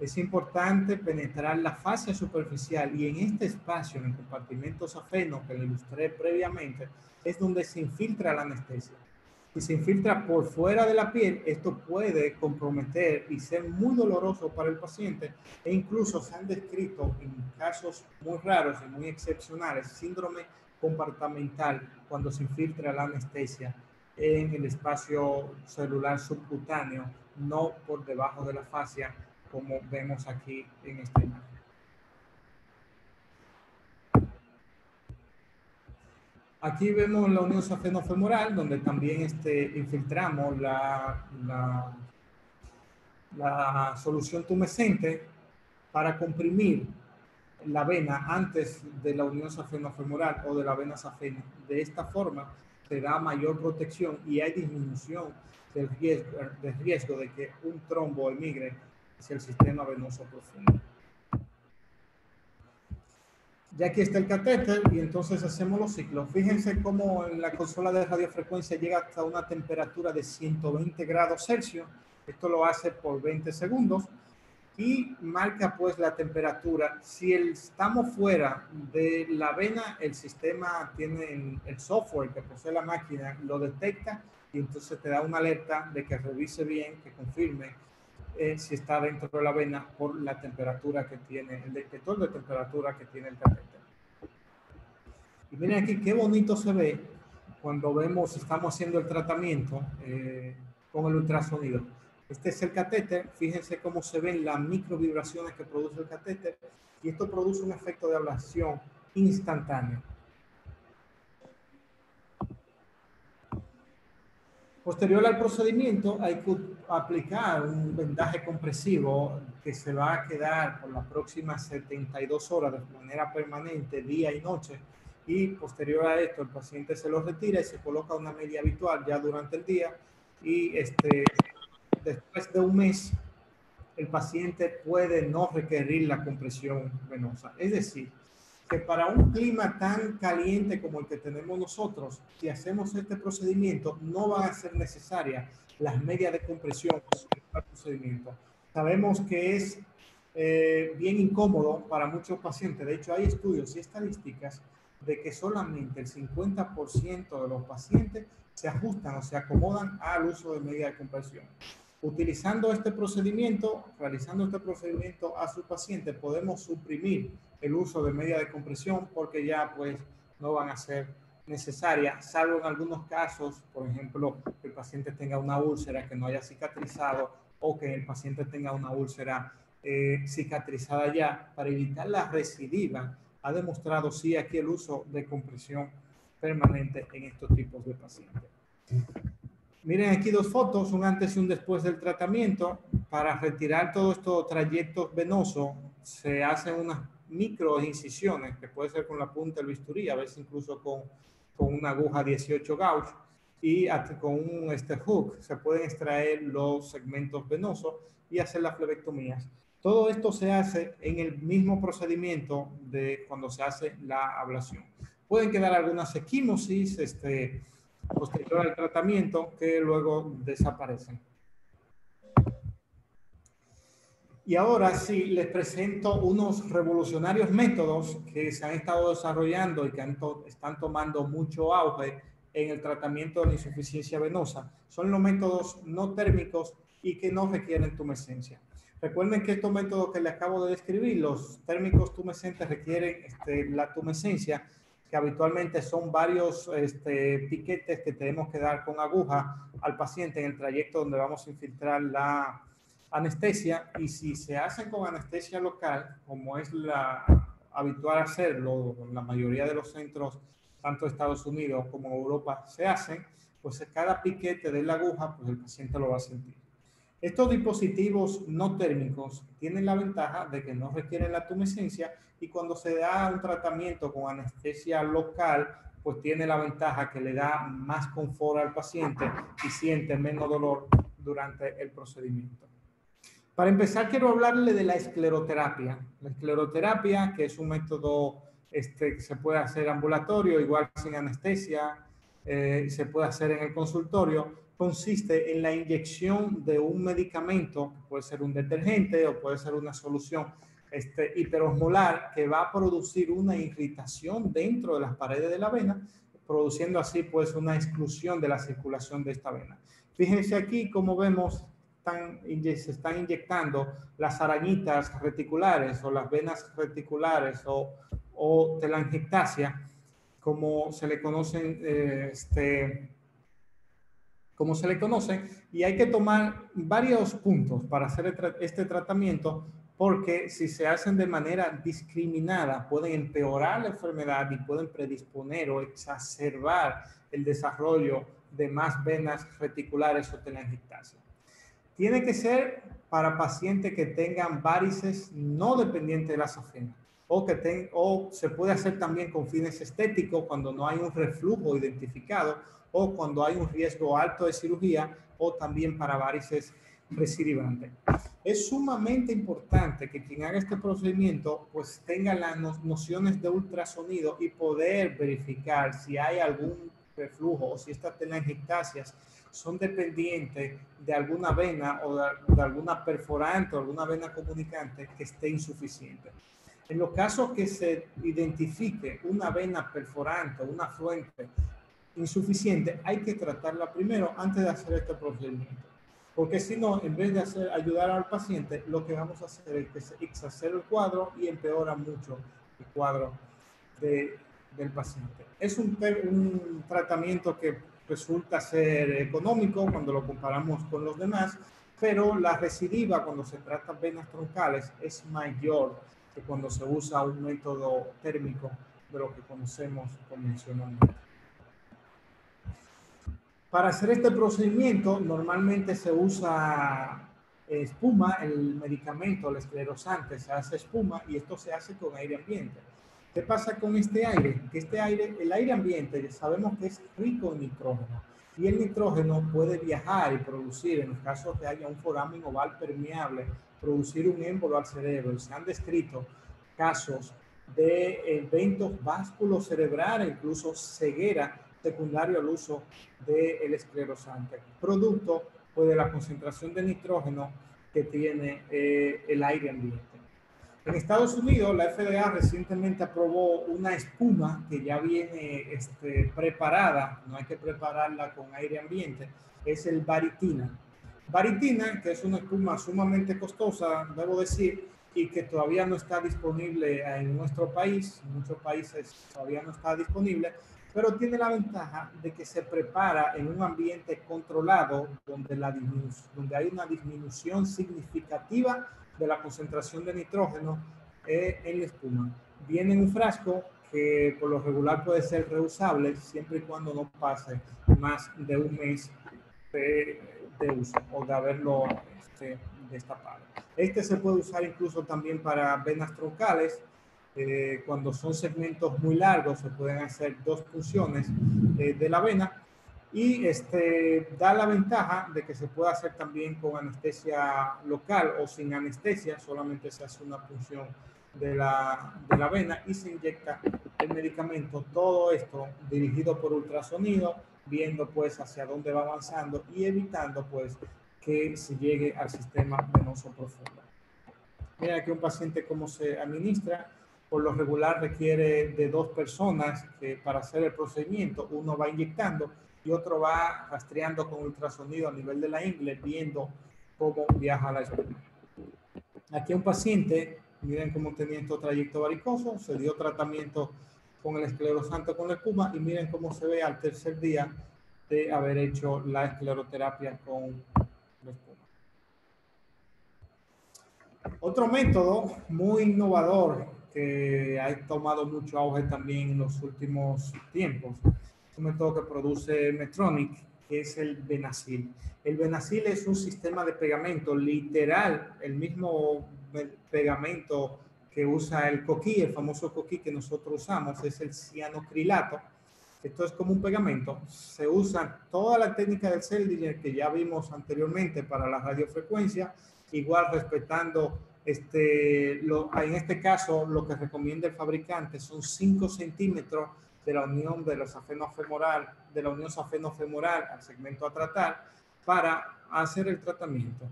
Es importante penetrar la fascia superficial y en este espacio, en el compartimento safeno que le ilustré previamente, es donde se infiltra la anestesia. Si se infiltra por fuera de la piel, esto puede comprometer y ser muy doloroso para el paciente e incluso se han descrito en casos muy raros y muy excepcionales síndrome compartimental cuando se infiltra la anestesia en el espacio celular subcutáneo, no por debajo de la fascia, como vemos aquí en esta imagen. Aquí vemos la unión safenofemoral, donde también infiltramos la solución tumescente para comprimir la vena antes de la unión safenofemoral o de la vena safena. De esta forma se da mayor protección y hay disminución del riesgo de que un trombo emigre hacia el sistema venoso profundo. Ya aquí está el catéter y entonces hacemos los ciclos. Fíjense cómo en la consola de radiofrecuencia llega hasta una temperatura de 120 grados Celsius. Esto lo hace por 20 segundos y marca pues la temperatura. Si estamos fuera de la vena, el sistema tiene el software que posee la máquina, lo detecta y entonces te da una alerta de que revise bien, que confirme si está dentro de la vena por la temperatura que tiene, el detector de temperatura que tiene el catéter. Y miren aquí qué bonito se ve cuando estamos haciendo el tratamiento con el ultrasonido. Este es el catéter, fíjense cómo se ven las microvibraciones que produce el catéter y esto produce un efecto de ablación instantáneo. Posterior al procedimiento hay que aplicar un vendaje compresivo que se va a quedar por las próximas 72 horas de manera permanente, día y noche, y posterior a esto el paciente se lo retira y se coloca una media habitual ya durante el día y después de un mes el paciente puede no requerir la compresión venosa. Es decir, que para un clima tan caliente como el que tenemos nosotros, si hacemos este procedimiento, no van a ser necesarias las medias de compresión para el procedimiento. Sabemos que es bien incómodo para muchos pacientes. De hecho, hay estudios y estadísticas de que solamente el 50% de los pacientes se ajustan o se acomodan al uso de medias de compresión. Utilizando este procedimiento, realizando este procedimiento a su paciente, podemos suprimir el uso de medias de compresión porque ya pues no van a ser necesarias, salvo en algunos casos, por ejemplo, que el paciente tenga una úlcera que no haya cicatrizado o que el paciente tenga una úlcera cicatrizada ya, para evitar la recidiva ha demostrado sí aquí el uso de compresión permanente en estos tipos de pacientes. Miren aquí dos fotos, un antes y un después del tratamiento. Para retirar todos estos trayectos venosos se hacen unas micro incisiones, que puede ser con la punta del bisturí, a veces incluso con una aguja 18 gauge, y con un hook se pueden extraer los segmentos venosos y hacer las flebectomías. Todo esto se hace en el mismo procedimiento de cuando se hace la ablación. Pueden quedar algunas equimosis posterior al tratamiento que luego desaparecen. Y ahora sí, les presento unos revolucionarios métodos que se han estado desarrollando y que están tomando mucho auge en el tratamiento de la insuficiencia venosa. Son los métodos no térmicos y que no requieren tumescencia. Recuerden que estos métodos que les acabo de describir, los térmicos tumescentes, requieren la tumescencia, que habitualmente son varios piquetes que tenemos que dar con aguja al paciente en el trayecto donde vamos a infiltrar la anestesia, y si se hacen con anestesia local, como es habitual hacerlo en la mayoría de los centros, tanto de Estados Unidos como Europa se hacen, pues cada piquete de la aguja, pues el paciente lo va a sentir. Estos dispositivos no térmicos tienen la ventaja de que no requieren la tumescencia, y cuando se da un tratamiento con anestesia local, pues tiene la ventaja que le da más confort al paciente y siente menos dolor durante el procedimiento. Para empezar, quiero hablarle de la escleroterapia. La escleroterapia, que es un método que se puede hacer ambulatorio, igual sin anestesia, se puede hacer en el consultorio, consiste en la inyección de un medicamento, que puede ser un detergente o puede ser una solución hiperosmolar, que va a producir una irritación dentro de las paredes de la vena, produciendo así pues una exclusión de la circulación de esta vena. Fíjense aquí cómo vemos se están inyectando las arañitas reticulares o las venas reticulares o telangiectasia, como se le conocen, y hay que tomar varios puntos para hacer este tratamiento, porque si se hacen de manera discriminada pueden empeorar la enfermedad y pueden predisponer o exacerbar el desarrollo de más venas reticulares o telangiectasia. Tiene que ser para pacientes que tengan varices no dependientes de la safena, o se puede hacer también con fines estéticos cuando no hay un reflujo identificado o cuando hay un riesgo alto de cirugía, o también para varices recidivantes. Es sumamente importante que quien haga este procedimiento pues tenga las nociones de ultrasonido y poder verificar si hay algún reflujo o si estas telangiectasias son dependientes de alguna vena o de alguna perforante o alguna vena comunicante que esté insuficiente. En los casos que se identifique una vena perforante o una afluente insuficiente, hay que tratarla primero antes de hacer este procedimiento. Porque si no, en vez de ayudar al paciente, lo que vamos a hacer es que se exacerba el cuadro y empeora mucho el cuadro del paciente. Es un tratamiento que resulta ser económico cuando lo comparamos con los demás, pero la recidiva cuando se trata de venas troncales es mayor que cuando se usa un método térmico de lo que conocemos convencionalmente. Para hacer este procedimiento normalmente se usa espuma, el medicamento, el esclerosante, se hace espuma y esto se hace con aire ambiente. ¿Qué pasa con este aire? Que el aire ambiente, sabemos que es rico en nitrógeno, y el nitrógeno puede viajar y producir, en los casos que haya un foramen oval permeable, producir un émbolo al cerebro. Se han descrito casos de eventos vasculocerebrales, incluso ceguera, secundario al uso del esclerosante, producto pues, de la concentración de nitrógeno que tiene el aire ambiente. En Estados Unidos, la FDA recientemente aprobó una espuma que ya viene preparada, no hay que prepararla con aire ambiente, es el Varitina. Varitina, que es una espuma sumamente costosa, debo decir, y que todavía no está disponible en nuestro país, en muchos países todavía no está disponible, pero tiene la ventaja de que se prepara en un ambiente controlado donde hay una disminución significativa de la concentración de nitrógeno en la espuma. viene en un frasco que por lo regular puede ser reusable siempre y cuando no pase más de un mes de uso o de haberlo destapado. Este se puede usar incluso también para venas troncales. Cuando son segmentos muy largos se pueden hacer dos punciones de la vena y da la ventaja de que se puede hacer también con anestesia local o sin anestesia, solamente se hace una punción de la vena y se inyecta el medicamento, todo esto dirigido por ultrasonido, viendo pues hacia dónde va avanzando y evitando pues que se llegue al sistema venoso profundo. Mira aquí un paciente cómo se administra. Por lo regular requiere de dos personas que para hacer el procedimiento, uno va inyectando y otro va rastreando con ultrasonido a nivel de la ingle, viendo cómo viaja la espuma. Aquí un paciente, miren cómo tenía este trayecto varicoso, se dio tratamiento con el esclerosante con la espuma y miren cómo se ve al tercer día de haber hecho la escleroterapia con la espuma. Otro método muy innovador que ha tomado mucho auge también en los últimos tiempos es un método que produce Medtronic, que es el Benazil. El Benazil es un sistema de pegamento, literal, el mismo pegamento que usa el coquí, el famoso coquí que nosotros usamos, es el cianocrilato. Esto es como un pegamento. Se usa toda la técnica del Seldinger que ya vimos anteriormente para la radiofrecuencia, igual respetando en este caso lo que recomienda el fabricante son 5 centímetros de la unión de la safenofemoral, de la unión safenofemoral al segmento a tratar para hacer el tratamiento.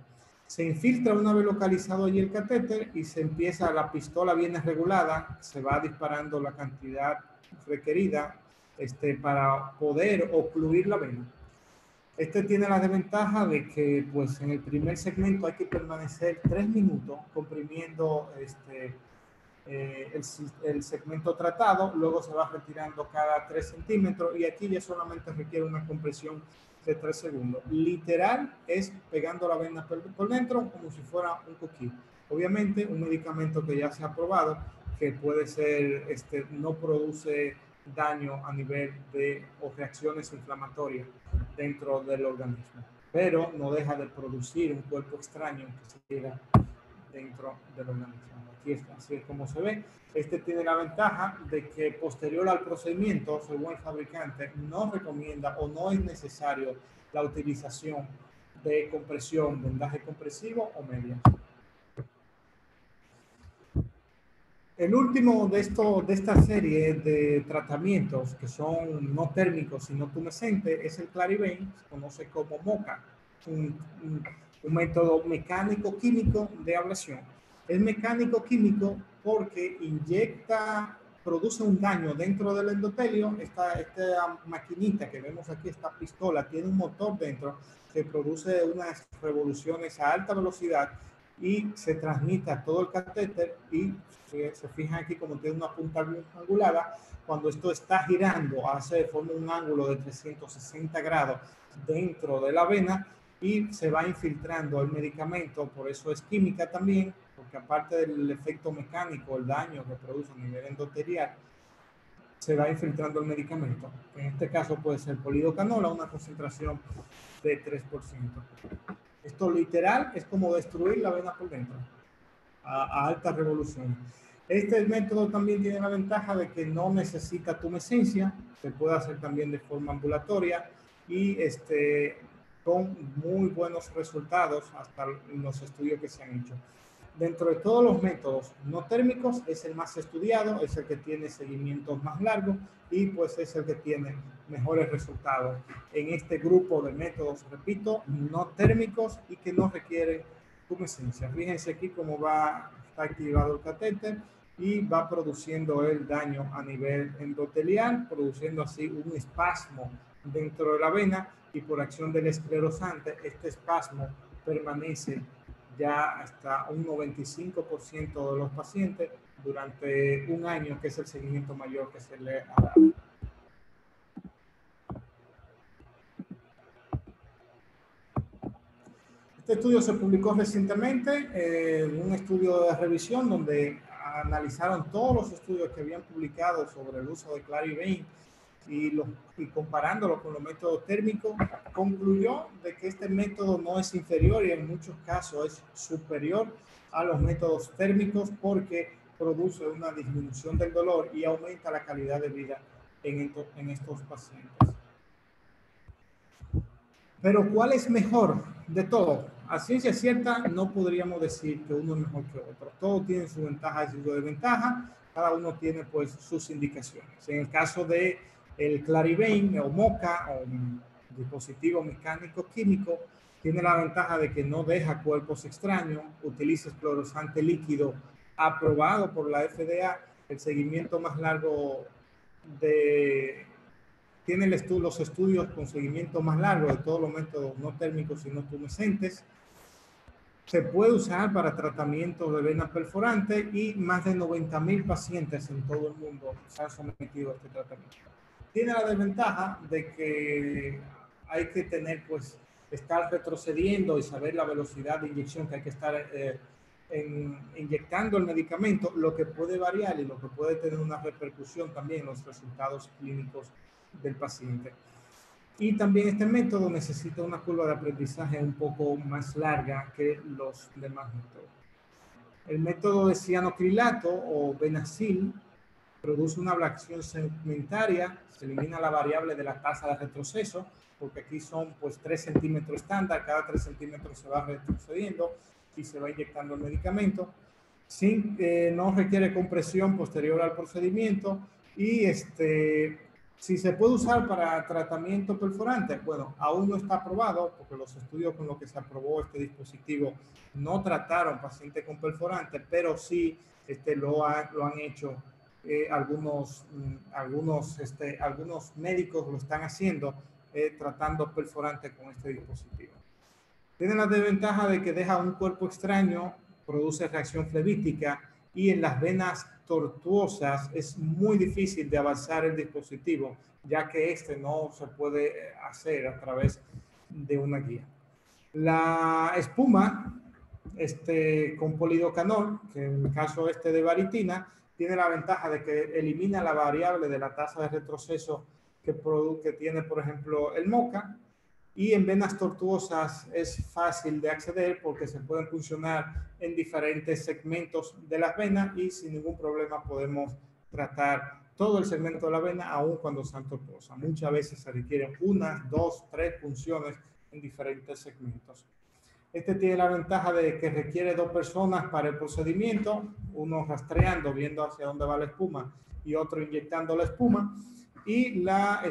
Se infiltra una vez localizado allí el catéter y se empieza, la pistola viene regulada, se va disparando la cantidad requerida para poder ocluir la vena. Tiene la desventaja de que pues en el primer segmento hay que permanecer 3 minutos comprimiendo el segmento tratado, luego se va retirando cada 3 centímetros y aquí ya solamente requiere una compresión de 3 segundos. Literal es pegando la vena por dentro como si fuera un coquí. Obviamente un medicamento que ya se ha probado que puede ser, no produce daño a nivel de o reacciones inflamatorias dentro del organismo, pero no deja de producir un cuerpo extraño que se queda dentro del organismo. Aquí es, así es como se ve. Tiene la ventaja de que posterior al procedimiento, según el fabricante, no recomienda o no es necesario la utilización de compresión, vendaje compresivo o medias. El último de esta serie de tratamientos que son no térmicos sino tumescentes es el Clarivate, se conoce como MOCA, un método mecánico-químico de ablación. Es mecánico-químico porque produce un daño dentro del endotelio. Esta maquinita que vemos aquí, esta pistola, tiene un motor dentro que produce unas revoluciones a alta velocidad y se transmite a todo el catéter y se fijan aquí como tiene una punta angulada, cuando esto está girando forma un ángulo de 360 grados dentro de la vena y se va infiltrando el medicamento, por eso es química también, porque aparte del efecto mecánico, el daño que produce a nivel endotelial, se va infiltrando el medicamento. En este caso puede ser polidocanola, una concentración de 3%. Esto literal es como destruir la vena por dentro a alta revolución. Este método también tiene la ventaja de que no necesita tumescencia, se puede hacer también de forma ambulatoria y con muy buenos resultados hasta los estudios que se han hecho. Dentro de todos los métodos no térmicos es el más estudiado, es el que tiene seguimientos más largos y pues es el que tiene mejores resultados en este grupo de métodos, repito, no térmicos y que no requieren tumescencia. Fíjense aquí cómo está activado el catéter y va produciendo el daño a nivel endotelial, produciendo así un espasmo dentro de la vena y por acción del esclerosante este espasmo permanece ya hasta un 95% de los pacientes durante un año, que es el seguimiento mayor que se le ha dado. Este estudio se publicó recientemente, un estudio de revisión donde analizaron todos los estudios que habían publicado sobre el uso de Clarivate y comparándolo con los métodos térmicos, concluyó de que este método no es inferior y en muchos casos es superior a los métodos térmicos porque produce una disminución del dolor y aumenta la calidad de vida en estos pacientes. Pero ¿cuál es mejor de todo? A ciencia cierta no podríamos decir que uno es mejor que otro. Todos tienen sus ventajas y sus desventajas. Cada uno tiene pues sus indicaciones. En el caso de el Clarivate o MoCA o dispositivo mecánico químico, tiene la ventaja de que no deja cuerpos extraños, utiliza esclerosante líquido aprobado por la FDA, el seguimiento más largo tiene los estudios con seguimiento más largo de todos los métodos no térmicos y no tumescentes. Se puede usar para tratamientos de venas perforantes y más de 90,000 pacientes en todo el mundo se han sometido a este tratamiento. Tiene la desventaja de que hay que estar retrocediendo y saber la velocidad de inyección que hay que estar inyectando el medicamento, lo que puede variar y lo que puede tener una repercusión también en los resultados clínicos del paciente. Y también este método necesita una curva de aprendizaje un poco más larga que los demás métodos. El método de cianocrilato o Benacil produce una ablación segmentaria, se elimina la variable de la tasa de retroceso, porque aquí son pues 3 centímetros estándar, cada 3 centímetros se va retrocediendo y se va inyectando el medicamento. No requiere compresión posterior al procedimiento y si se puede usar para tratamiento perforante, bueno, aún no está aprobado porque los estudios con los que se aprobó este dispositivo no trataron pacientes con perforante, pero sí lo han hecho. Algunos médicos lo están haciendo tratando perforante con este dispositivo. Tiene la desventaja de que deja un cuerpo extraño, produce reacción flevítica y en las venas tortuosas es muy difícil de avanzar el dispositivo, ya que no se puede hacer a través de una guía. La espuma con polidocanol, que en el caso de varitina, tiene la ventaja de que elimina la variable de la tasa de retroceso que tiene, por ejemplo, el MoCA, y en venas tortuosas es fácil de acceder porque se pueden funcionar en diferentes segmentos de las venas y sin ningún problema podemos tratar todo el segmento de la vena, aun cuando sean tortuosas. Muchas veces se requieren 1, 2, 3 funciones en diferentes segmentos. Tiene la ventaja de que requiere 2 personas para el procedimiento, uno rastreando, viendo hacia dónde va la espuma y otro inyectando la espuma. Y la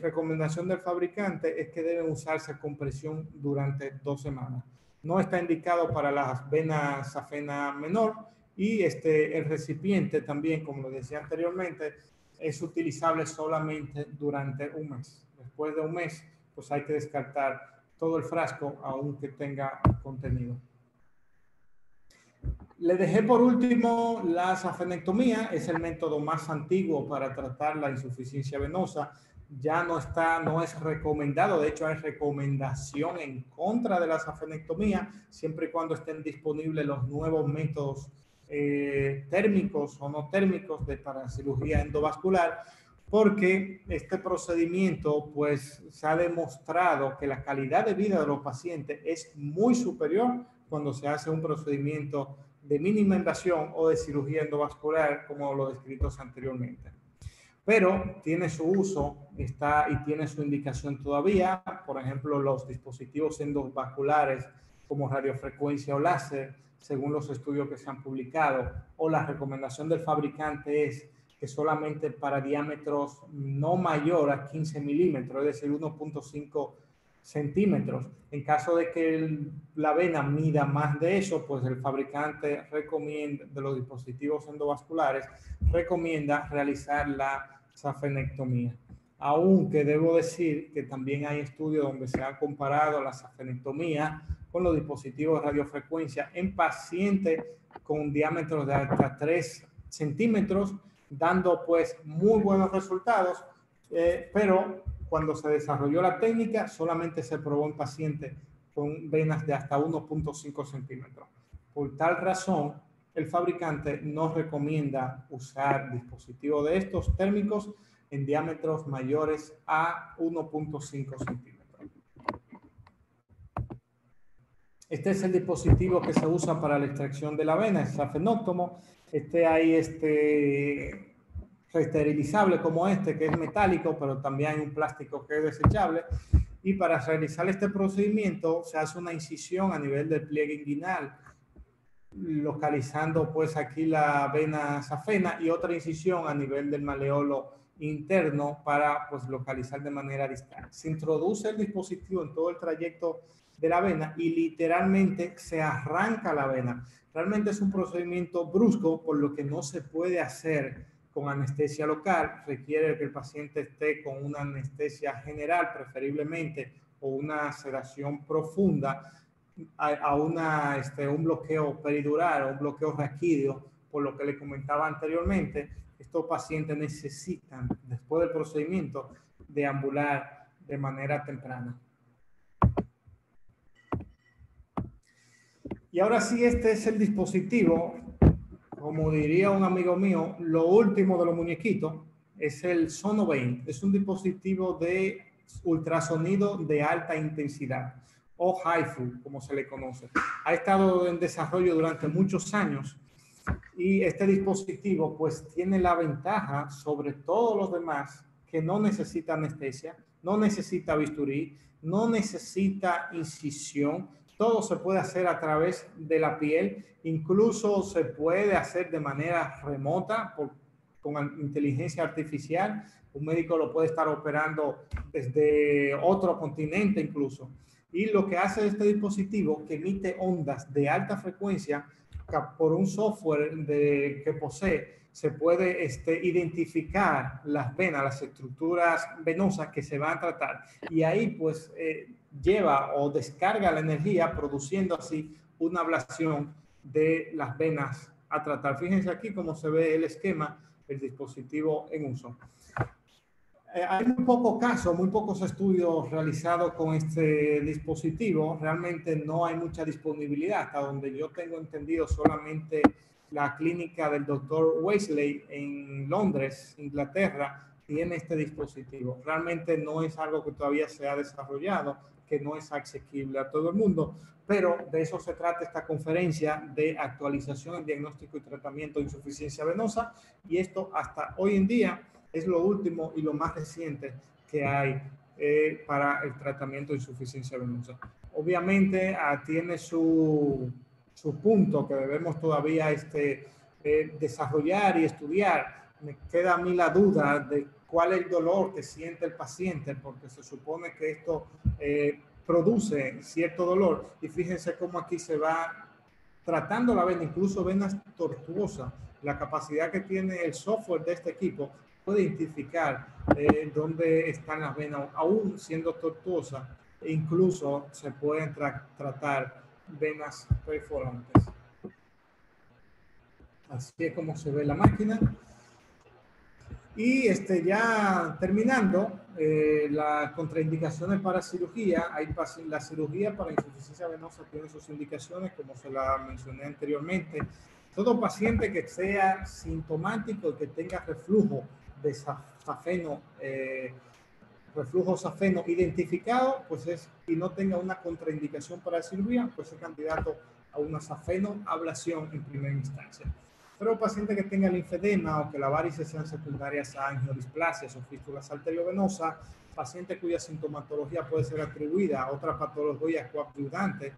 recomendación del fabricante es que deben usarse con presión durante 2 semanas. No está indicado para las venas safena menor y el recipiente también, como lo decía anteriormente, es utilizable solamente durante 1 mes. Después de 1 mes, pues hay que descartar todo el frasco, aunque tenga contenido. Le dejé por último la safenectomía, es el método más antiguo para tratar la insuficiencia venosa. Ya no es recomendado, de hecho hay recomendación en contra de la safenectomía, siempre y cuando estén disponibles los nuevos métodos térmicos o no térmicos para cirugía endovascular, porque este procedimiento pues se ha demostrado que la calidad de vida de los pacientes es muy superior cuando se hace un procedimiento de mínima invasión o de cirugía endovascular, como lo descritos anteriormente. Pero tiene su uso y tiene su indicación todavía. Por ejemplo, los dispositivos endovasculares como radiofrecuencia o láser, según los estudios que se han publicado, o la recomendación del fabricante es que solamente para diámetros no mayor a 15 milímetros, es decir, 1.5 centímetros. En caso de que la vena mida más de eso, pues el fabricante de los dispositivos endovasculares recomienda realizar la safenectomía. Aunque debo decir que también hay estudios donde se ha comparado la safenectomía con los dispositivos de radiofrecuencia en pacientes con diámetros de hasta 3 centímetros, dando pues muy buenos resultados, pero cuando se desarrolló la técnica solamente se probó en pacientes con venas de hasta 1.5 centímetros. Por tal razón, el fabricante no recomienda usar dispositivos de estos térmicos en diámetros mayores a 1.5 centímetros. Este es el dispositivo que se usa para la extracción de la avena, es safenóctomo. Hay reesterilizable como que es metálico, pero también hay un plástico que es desechable. Y para realizar este procedimiento se hace una incisión a nivel del pliegue inguinal, localizando pues aquí la vena safena, y otra incisión a nivel del maleolo interno para pues localizar de manera distal. Se introduce el dispositivo en todo el trayecto de la vena y literalmente se arranca la vena. Realmente es un procedimiento brusco, por lo que no se puede hacer con anestesia local. Requiere que el paciente esté con una anestesia general preferiblemente, o una sedación profunda, a un bloqueo peridural o un bloqueo raquídeo, por lo que le comentaba anteriormente. Estos pacientes necesitan, después del procedimiento, deambular de manera temprana. Y ahora sí, este es el dispositivo, como diría un amigo mío, lo último de los muñequitos, es el Sonovane. Es un dispositivo de ultrasonido de alta intensidad, o HIFU, como se le conoce. Ha estado en desarrollo durante muchos años, y este dispositivo pues tiene la ventaja sobre todos los demás, que no necesita anestesia, no necesita bisturí, no necesita incisión. Todo se puede hacer a través de la piel, incluso se puede hacer de manera remota con inteligencia artificial. Un médico lo puede estar operando desde otro continente incluso. Y lo que hace este dispositivo, que emite ondas de alta frecuencia por un software que posee, se puede identificar las venas, las estructuras venosas que se van a tratar, y ahí pues lleva o descarga la energía, produciendo así una ablación de las venas a tratar. Fíjense aquí cómo se ve el esquema del dispositivo en uso. Hay muy pocos estudios realizados con este dispositivo. Realmente no hay mucha disponibilidad. Hasta donde yo tengo entendido, solamente la clínica del doctor Wesley en Londres, Inglaterra, tiene este dispositivo. Realmente no es algo que todavía se ha desarrollado, que no es asequible a todo el mundo, pero de eso se trata esta conferencia de actualización en diagnóstico y tratamiento de insuficiencia venosa, y esto hasta hoy en día es lo último y lo más reciente que hay para el tratamiento de insuficiencia venosa. Obviamente tiene su punto que debemos todavía desarrollar y estudiar. Me queda a mí la duda de cuál es el dolor que siente el paciente, porque se supone que esto produce cierto dolor, y fíjense cómo aquí se va tratando la vena, incluso venas tortuosas. La capacidad que tiene el software de este equipo puede identificar dónde están las venas, aún siendo tortuosas, e incluso se pueden tratar venas perforantes. Así es como se ve la máquina. Y ya terminando, las contraindicaciones para cirugía. La cirugía para insuficiencia venosa tiene sus indicaciones, como se la mencioné anteriormente. Todo paciente que sea sintomático y que tenga reflujo de reflujo safeno identificado, pues y no tenga una contraindicación para la cirugía, pues es candidato a una safenoablación en primera instancia. Pero paciente que tenga linfedema o que las varices sean secundarias a angiodisplasias o fístulas arteriovenosas, paciente cuya sintomatología puede ser atribuida a otras patologías coadyuvantes,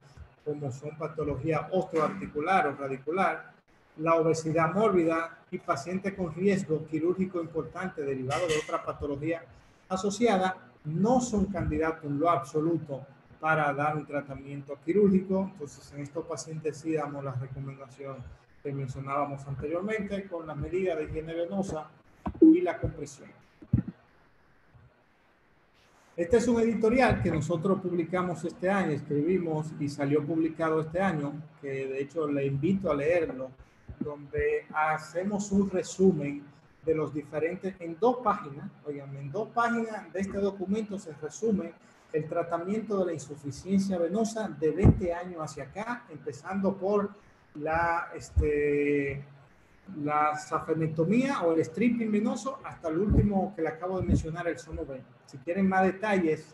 como son patología osteoarticular o radicular, la obesidad mórbida, y pacientes con riesgo quirúrgico importante derivado de otra patología asociada, no son candidatos en lo absoluto para dar un tratamiento quirúrgico. Entonces, en estos pacientes sí damos la recomendación que mencionábamos anteriormente, con las medidas de higiene venosa y la compresión. Este es un editorial que nosotros publicamos este año, escribimos y salió publicado este año, que de hecho le invito a leerlo, donde hacemos un resumen de los diferentes, en 2 páginas, oigan, en 2 páginas de este documento se resume el tratamiento de la insuficiencia venosa de 20 años hacia acá, empezando por la safenectomía o el stripping venoso, hasta el último que le acabo de mencionar, el Sonovent. Si quieren más detalles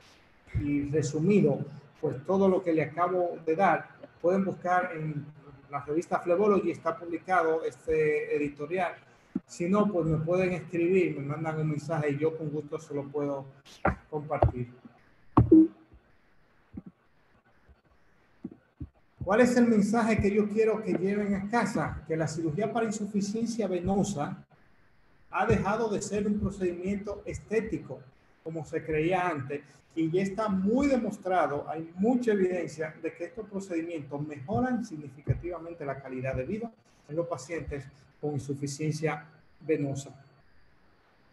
y resumido, pues todo lo que le acabo de dar, pueden buscar en la revista Flebology, está publicado este editorial. Si no, pues me pueden escribir, me mandan un mensaje y yo con gusto se lo puedo compartir. ¿Cuál es el mensaje que yo quiero que lleven a casa? Que la cirugía para insuficiencia venosa ha dejado de ser un procedimiento estético, como se creía antes, y ya está muy demostrado, hay mucha evidencia de que estos procedimientos mejoran significativamente la calidad de vida en los pacientes con insuficiencia venosa,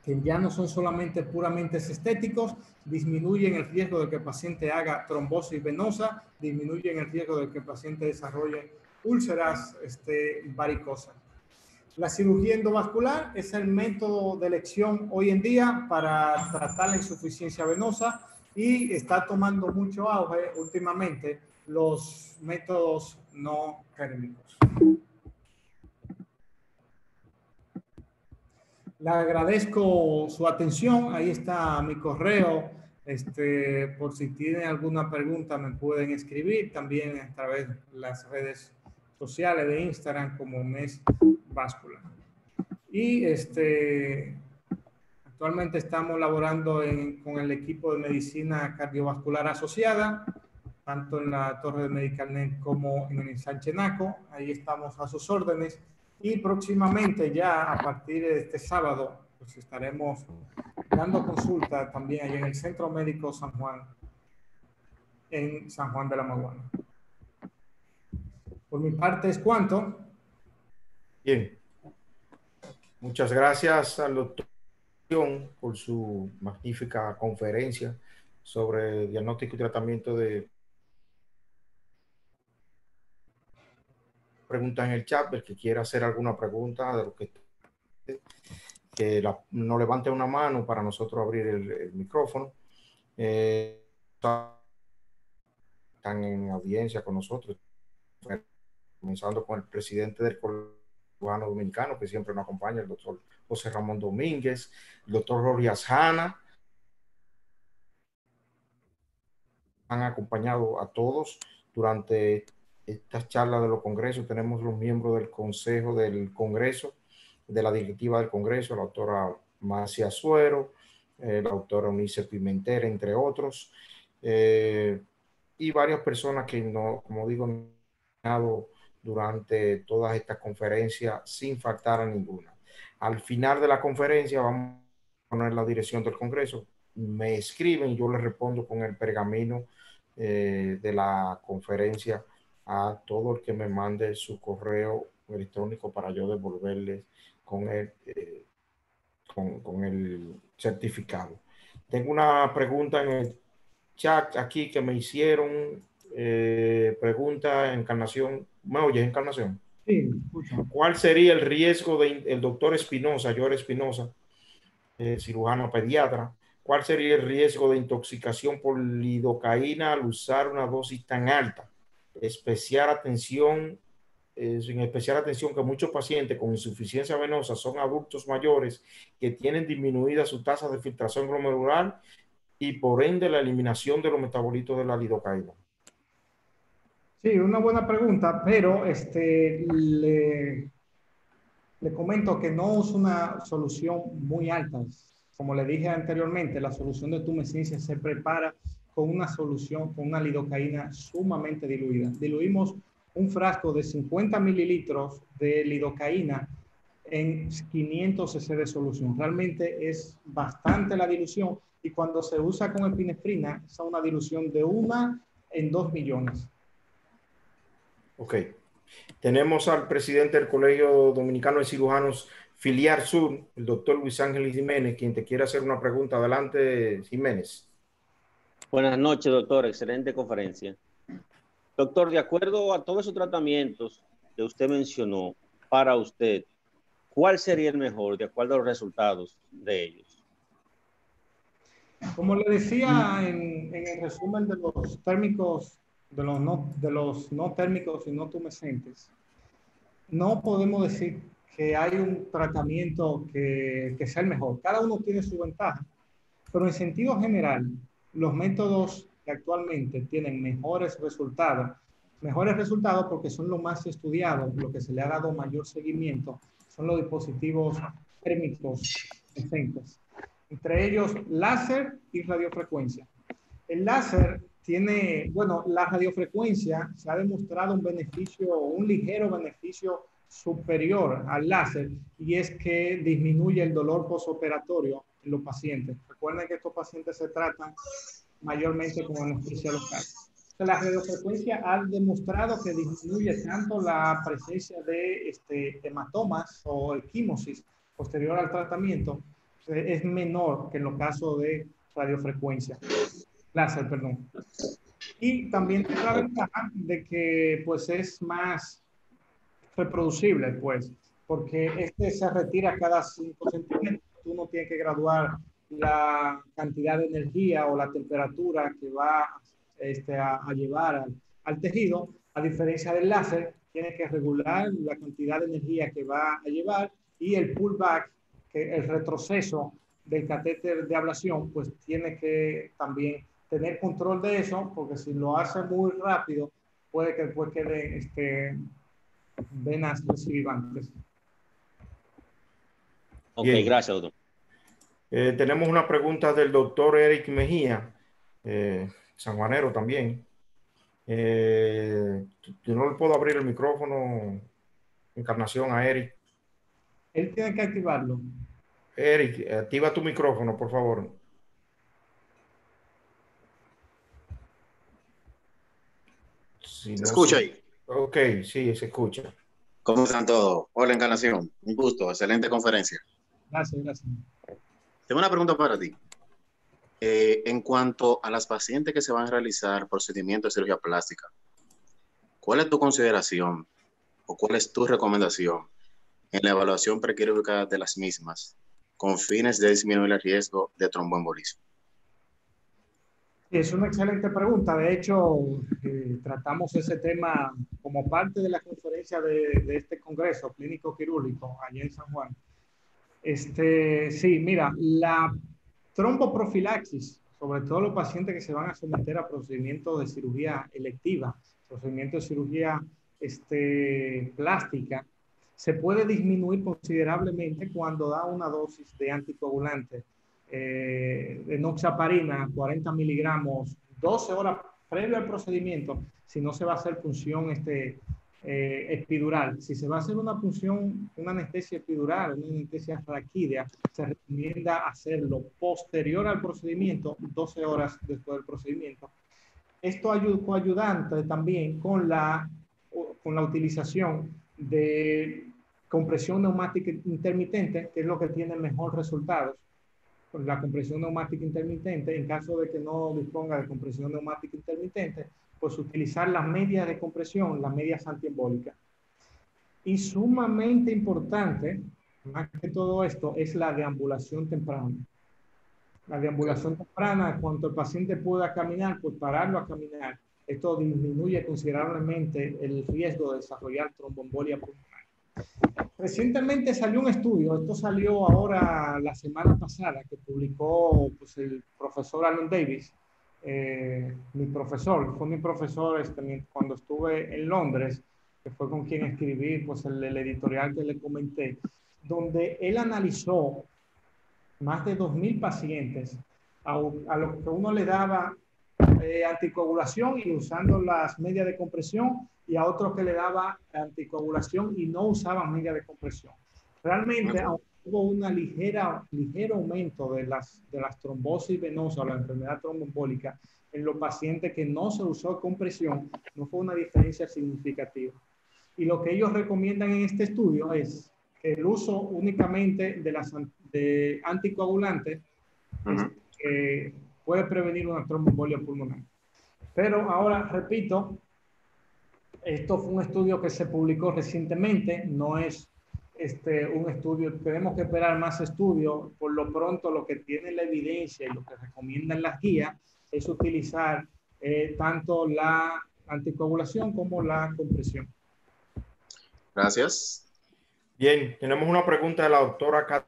que ya no son solamente puramente estéticos, disminuyen el riesgo de que el paciente haga trombosis venosa, disminuyen el riesgo de que el paciente desarrolle úlceras varicosas. La cirugía endovascular es el método de elección hoy en día para tratar la insuficiencia venosa y está tomando mucho auge últimamente los métodos no térmicos. Le agradezco su atención. Ahí está mi correo. Por si tienen alguna pregunta me pueden escribir también a través de las redes sociales de Instagram como Mes Vascular. Y actualmente estamos laborando con el equipo de medicina cardiovascular asociada, tanto en la Torre de Medicalnet como en el Sánchez Naco. Ahí estamos a sus órdenes. Y próximamente, ya a partir de este sábado, pues estaremos dando consulta también ahí en el Centro Médico San Juan, en San Juan de la Maguana. Por mi parte es cuanto. Bien. Muchas gracias al doctor por su magnífica conferencia sobre diagnóstico y tratamiento de preguntas en el chat. El que quiera hacer alguna pregunta de lo que no levante una mano para nosotros abrir el micrófono. Están en audiencia con nosotros, comenzando con el presidente del Colegio Cirujano Dominicano, que siempre nos acompaña, el doctor José Ramón Domínguez, el doctor Rory Asjana. Han acompañado a todos durante estas charlas de los congresos. Tenemos los miembros del Consejo del Congreso, de la directiva del Congreso, la doctora Marcia Suero, la doctora Eunice Pimentel, entre otros, y varias personas que, no, como digo, han estado durante todas estas conferencias sin faltar a ninguna. Al final de la conferencia vamos a poner la dirección del Congreso. Me escriben y yo les respondo con el pergamino de la conferencia a todo el que me mande su correo electrónico para yo devolverles con el certificado. Tengo una pregunta en el chat aquí que me hicieron. Pregunta Encarnación. ¿Me oyes, Encarnación? Sí, escucho. ¿Cuál sería el riesgo del doctor Espinosa, Joel Espinosa, cirujano pediatra? ¿Cuál sería el riesgo de intoxicación por lidocaína al usar una dosis tan alta? Especial atención que muchos pacientes con insuficiencia venosa son adultos mayores que tienen disminuida su tasa de filtración glomerular y por ende la eliminación de los metabolitos de la lidocaína. Sí, una buena pregunta, pero le comento que no es una solución muy alta. Como le dije anteriormente, la solución de tumescencia se prepara con una solución, con una lidocaína sumamente diluida. Diluimos un frasco de 50 mililitros de lidocaína en 500 cc de solución. Realmente es bastante la dilución y cuando se usa con epinefrina es una dilución de 1 en 2 millones. Ok. Tenemos al presidente del Colegio Dominicano de Cirujanos Filial Sur, el doctor Luis Ángel Jiménez, quien te quiere hacer una pregunta. Adelante, Jiménez. Buenas noches, doctor. Excelente conferencia. Doctor, de acuerdo a todos esos tratamientos que usted mencionó, para usted, ¿cuál sería el mejor de acuerdo a los resultados de ellos? Como le decía en el resumen de los térmicos, de los no térmicos y no tumescentes, no podemos decir que hay un tratamiento que sea el mejor. Cada uno tiene su ventaja, pero en sentido general, los métodos que actualmente tienen mejores resultados porque son los más estudiados, lo que se le ha dado mayor seguimiento, son los dispositivos térmicos presentes. Entre ellos, láser y radiofrecuencia. El láser tiene, bueno, la radiofrecuencia se ha demostrado un beneficio, un ligero beneficio superior al láser, y es que disminuye el dolor postoperatorio en los pacientes. Recuerden que estos pacientes se tratan mayormente con anestesia local. La radiofrecuencia ha demostrado que disminuye tanto la presencia de hematomas o equimosis posterior al tratamiento, es menor que en los casos de radiofrecuencia, láser, perdón. Y también tiene la ventaja de que pues es más reproducible, pues, porque se retira cada 5 centímetros. Tú no tienes que graduar la cantidad de energía o la temperatura que va a llevar al tejido. A diferencia del láser, tienes que regular la cantidad de energía que va a llevar, y el pullback, que el retroceso del catéter de ablación, pues tiene que también tener control de eso, porque si lo hace muy rápido, puede que después quede venas recipientes. Ok, Bien. gracias, doctor. Tenemos una pregunta del doctor Eric Mejía, sanjuanero también. Yo no le puedo abrir el micrófono, Encarnación, a Eric. Él tiene que activarlo. Eric, activa tu micrófono, por favor. Si ¿Se no escucha ahí? Ok, sí, se escucha. ¿Cómo están todos? Hola, Encarnación. Un gusto, excelente conferencia. Gracias, gracias. Tengo una pregunta para ti. En cuanto a las pacientes que se van a realizar procedimientos de cirugía plástica, ¿cuál es tu consideración o cuál es tu recomendación en la evaluación prequirúrgica de las mismas con fines de disminuir el riesgo de tromboembolismo? Es una excelente pregunta. De hecho, tratamos ese tema como parte de la conferencia de este congreso clínico quirúrgico allá en San Juan. Sí, mira, la tromboprofilaxis, sobre todo los pacientes que se van a someter a procedimientos de cirugía electiva, procedimientos de cirugía plástica, se puede disminuir considerablemente cuando da una dosis de anticoagulante, de enoxaparina, 40 miligramos, 12 horas previo al procedimiento, si no se va a hacer punción epidural. Si se va a hacer una punción, una anestesia epidural, una anestesia raquídea, se recomienda hacerlo posterior al procedimiento, 12 horas después del procedimiento. Esto coayudante también con la utilización de compresión neumática intermitente, que es lo que tiene mejor resultados. La compresión neumática intermitente, en caso de que no disponga de compresión neumática intermitente, pues utilizar las medias de compresión, las medias antiembólicas. Y sumamente importante, más que todo esto, es la deambulación temprana. La deambulación temprana, cuando el paciente pueda caminar, pues pararlo a caminar. Esto disminuye considerablemente el riesgo de desarrollar tromboembolia pulmonar. Recientemente salió un estudio, esto salió ahora la semana pasada, que publicó pues, el profesor Alan Davis, mi profesor cuando estuve en Londres, que fue con quien escribí pues, el editorial que le comenté, donde él analizó más de 2.000 pacientes a los que uno le daba anticoagulación y usando las medias de compresión, y a otros que le daba anticoagulación y no usaban medias de compresión. Realmente hubo un ligero aumento de las trombosis venosas o la enfermedad tromboembólica en los pacientes que no se usó compresión. No fue una diferencia significativa. Y lo que ellos recomiendan en este estudio es que el uso únicamente de anticoagulantes puede prevenir una tromboembolia pulmonar. Pero ahora, repito, esto fue un estudio que se publicó recientemente, no es un estudio, tenemos que esperar más estudios. Por lo pronto, lo que tiene la evidencia y lo que recomiendan las guías es utilizar tanto la anticoagulación como la compresión. Gracias. Bien, tenemos una pregunta de la doctora Cat.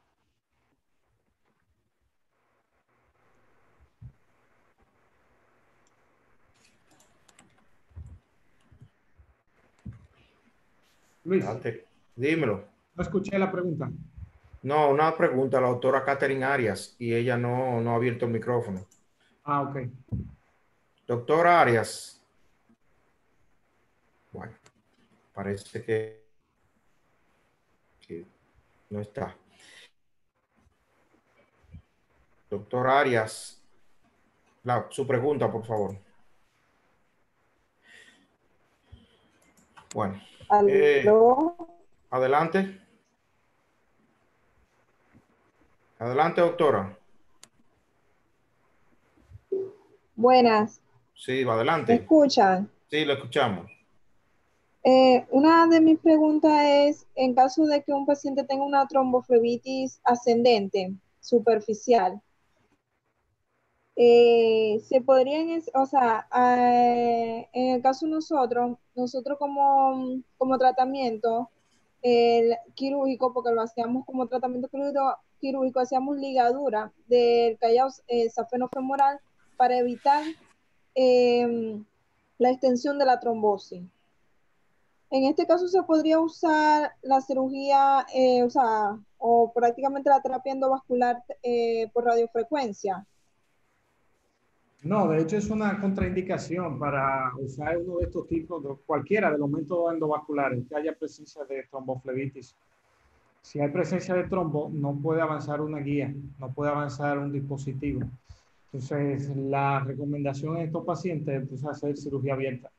Luis, Adelante. Dímelo. no escuché la pregunta. No, una pregunta a la doctora Catherine Arias y ella no ha abierto el micrófono. Ah, ok. Doctora Arias. Bueno, parece que no está. Doctora Arias, su pregunta, por favor. Bueno, ¿Aló? adelante. Adelante, doctora. Buenas, Sí, ¿me adelante. escuchan? Sí, lo escuchamos. Una de mis preguntas es, en caso de que un paciente tenga una tromboflebitis ascendente, superficial, se podrían, o sea, en el caso de nosotros como tratamiento quirúrgico, porque lo hacíamos como tratamiento quirúrgico, hacíamos ligadura del callado safenofemoral para evitar la extensión de la trombosis. En este caso se podría usar la cirugía, o prácticamente la terapia endovascular por radiofrecuencia. No, de hecho es una contraindicación para usar uno de estos tipos, cualquiera de los métodos endovasculares que haya presencia de tromboflebitis. Si hay presencia de trombo, no puede avanzar una guía, no puede avanzar un dispositivo. Entonces, la recomendación en estos pacientes es hacer cirugía abierta.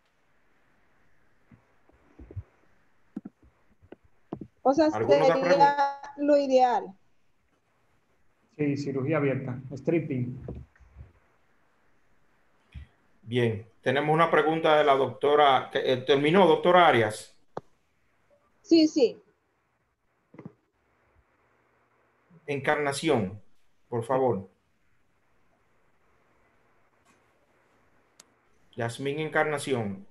O sea, ¿Alguna otra pregunta? sería lo ideal. Sí, cirugía abierta, stripping. Bien, tenemos una pregunta de la doctora. ¿Terminó, doctora Arias? Sí, sí. Encarnación, por favor. Yasmín Encarnación.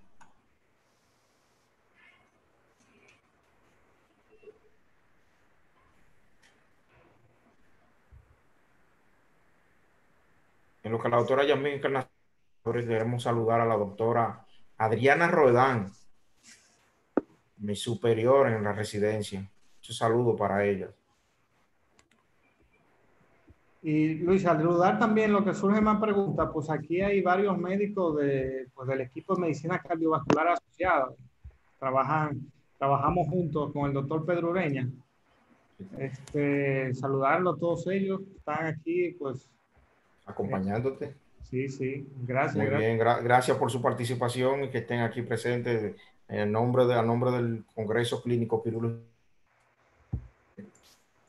En lo que la doctora Yasmín Encarnación, queremos saludar a la doctora Adriana Roedán, mi superior en la residencia. Un saludo para ella. Y Luis, al saludar también lo que surge más preguntas, pues aquí hay varios médicos del equipo de medicina cardiovascular asociada. Trabajamos juntos con el doctor Pedro Ureña. Saludarlo a todos ellos que están aquí, pues. Acompañándote. Sí, gracias. Muy Gracias. bien, gracias por su participación y que estén aquí presentes a nombre del Congreso Clínico Quirúrgico.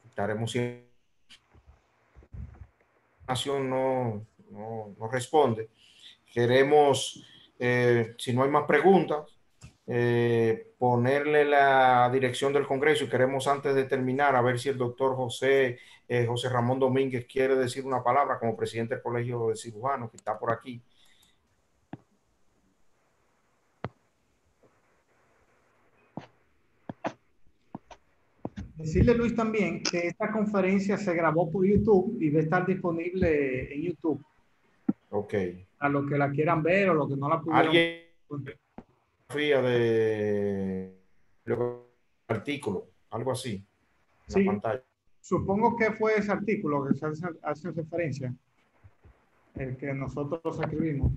Estaremos siempre. No responde. Queremos, si no hay más preguntas, ponerle la dirección del Congreso y queremos antes de terminar a ver si el doctor José Ramón Domínguez quiere decir una palabra como presidente del Colegio de Cirujanos que está por aquí. Decirle, Luis, también que esta conferencia se grabó por YouTube y debe estar disponible en YouTube. Ok. A los que la quieran ver o los que no la pudieron ¿Alguien de artículo, algo así, en la Sí, pantalla? supongo que fue ese artículo que se hace referencia, el que nosotros escribimos.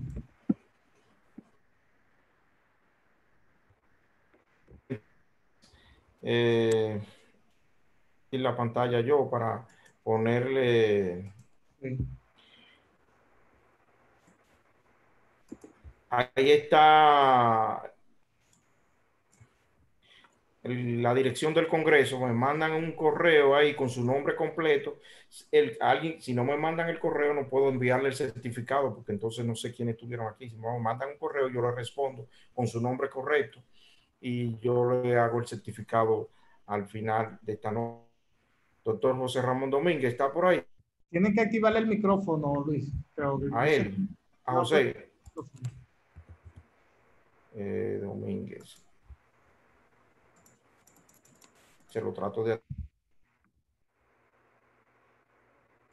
En la pantalla yo para ponerle. Sí. Ahí está la dirección del Congreso. Me mandan un correo ahí con su nombre completo. Si no me mandan el correo, no puedo enviarle el certificado porque entonces no sé quiénes estuvieron aquí. Si me mandan un correo, yo le respondo con su nombre correcto y yo le hago el certificado al final de esta noche. Doctor José Ramón Domínguez, ¿está por ahí? Tienen que activarle el micrófono, Luis. A él, a No, José Domínguez. se lo trato de...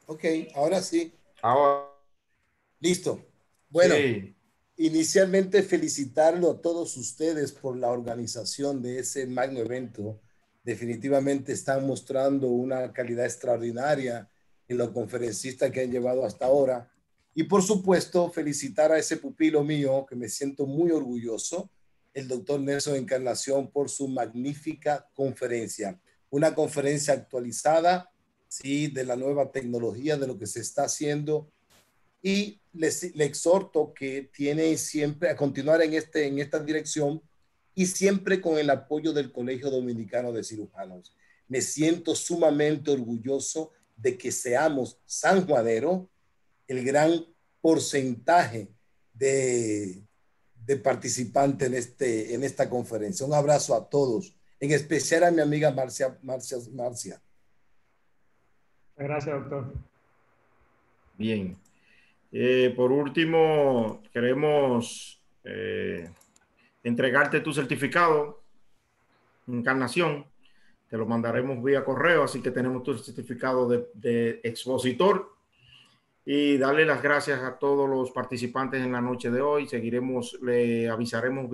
Ok, ahora sí. Ahora, Listo. Bueno, sí. inicialmente felicitarlo a todos ustedes por la organización de ese magno evento. Definitivamente están mostrando una calidad extraordinaria en los conferencistas que han llevado hasta ahora. Y por supuesto, felicitar a ese pupilo mío, que me siento muy orgulloso, el doctor Nelson Encarnación, por su magnífica conferencia. Una conferencia actualizada, sí, de la nueva tecnología, de lo que se está haciendo. Y le exhorto que tiene siempre a continuar en esta dirección y siempre con el apoyo del Colegio Dominicano de Cirujanos. Me siento sumamente orgulloso de que seamos San Juanero el gran porcentaje de participantes en esta conferencia. Un abrazo a todos, en especial a mi amiga Marcia. Gracias, doctor. Bien. Por último, queremos entregarte tu certificado, Encarnación. Te lo mandaremos vía correo, así que tenemos tu certificado de expositor. Y darle las gracias a todos los participantes en la noche de hoy. Seguiremos, le avisaremos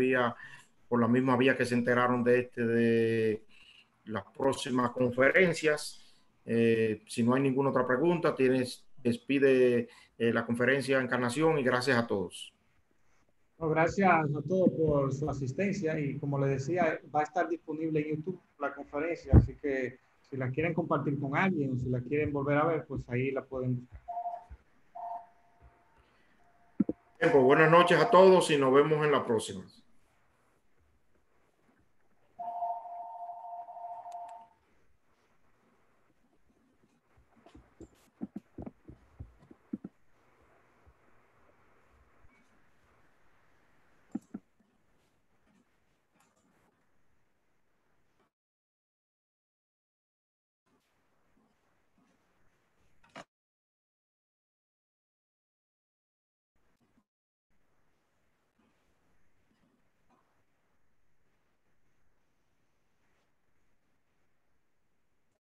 por la misma vía que se enteraron de las próximas conferencias. Si no hay ninguna otra pregunta, despide la conferencia Encarnación y gracias a todos. No, gracias a todos por su asistencia y como les decía, va a estar disponible en YouTube la conferencia, así que si la quieren compartir con alguien o si la quieren volver a ver, pues ahí la pueden buscar. Bien, pues buenas noches a todos y nos vemos en la próxima.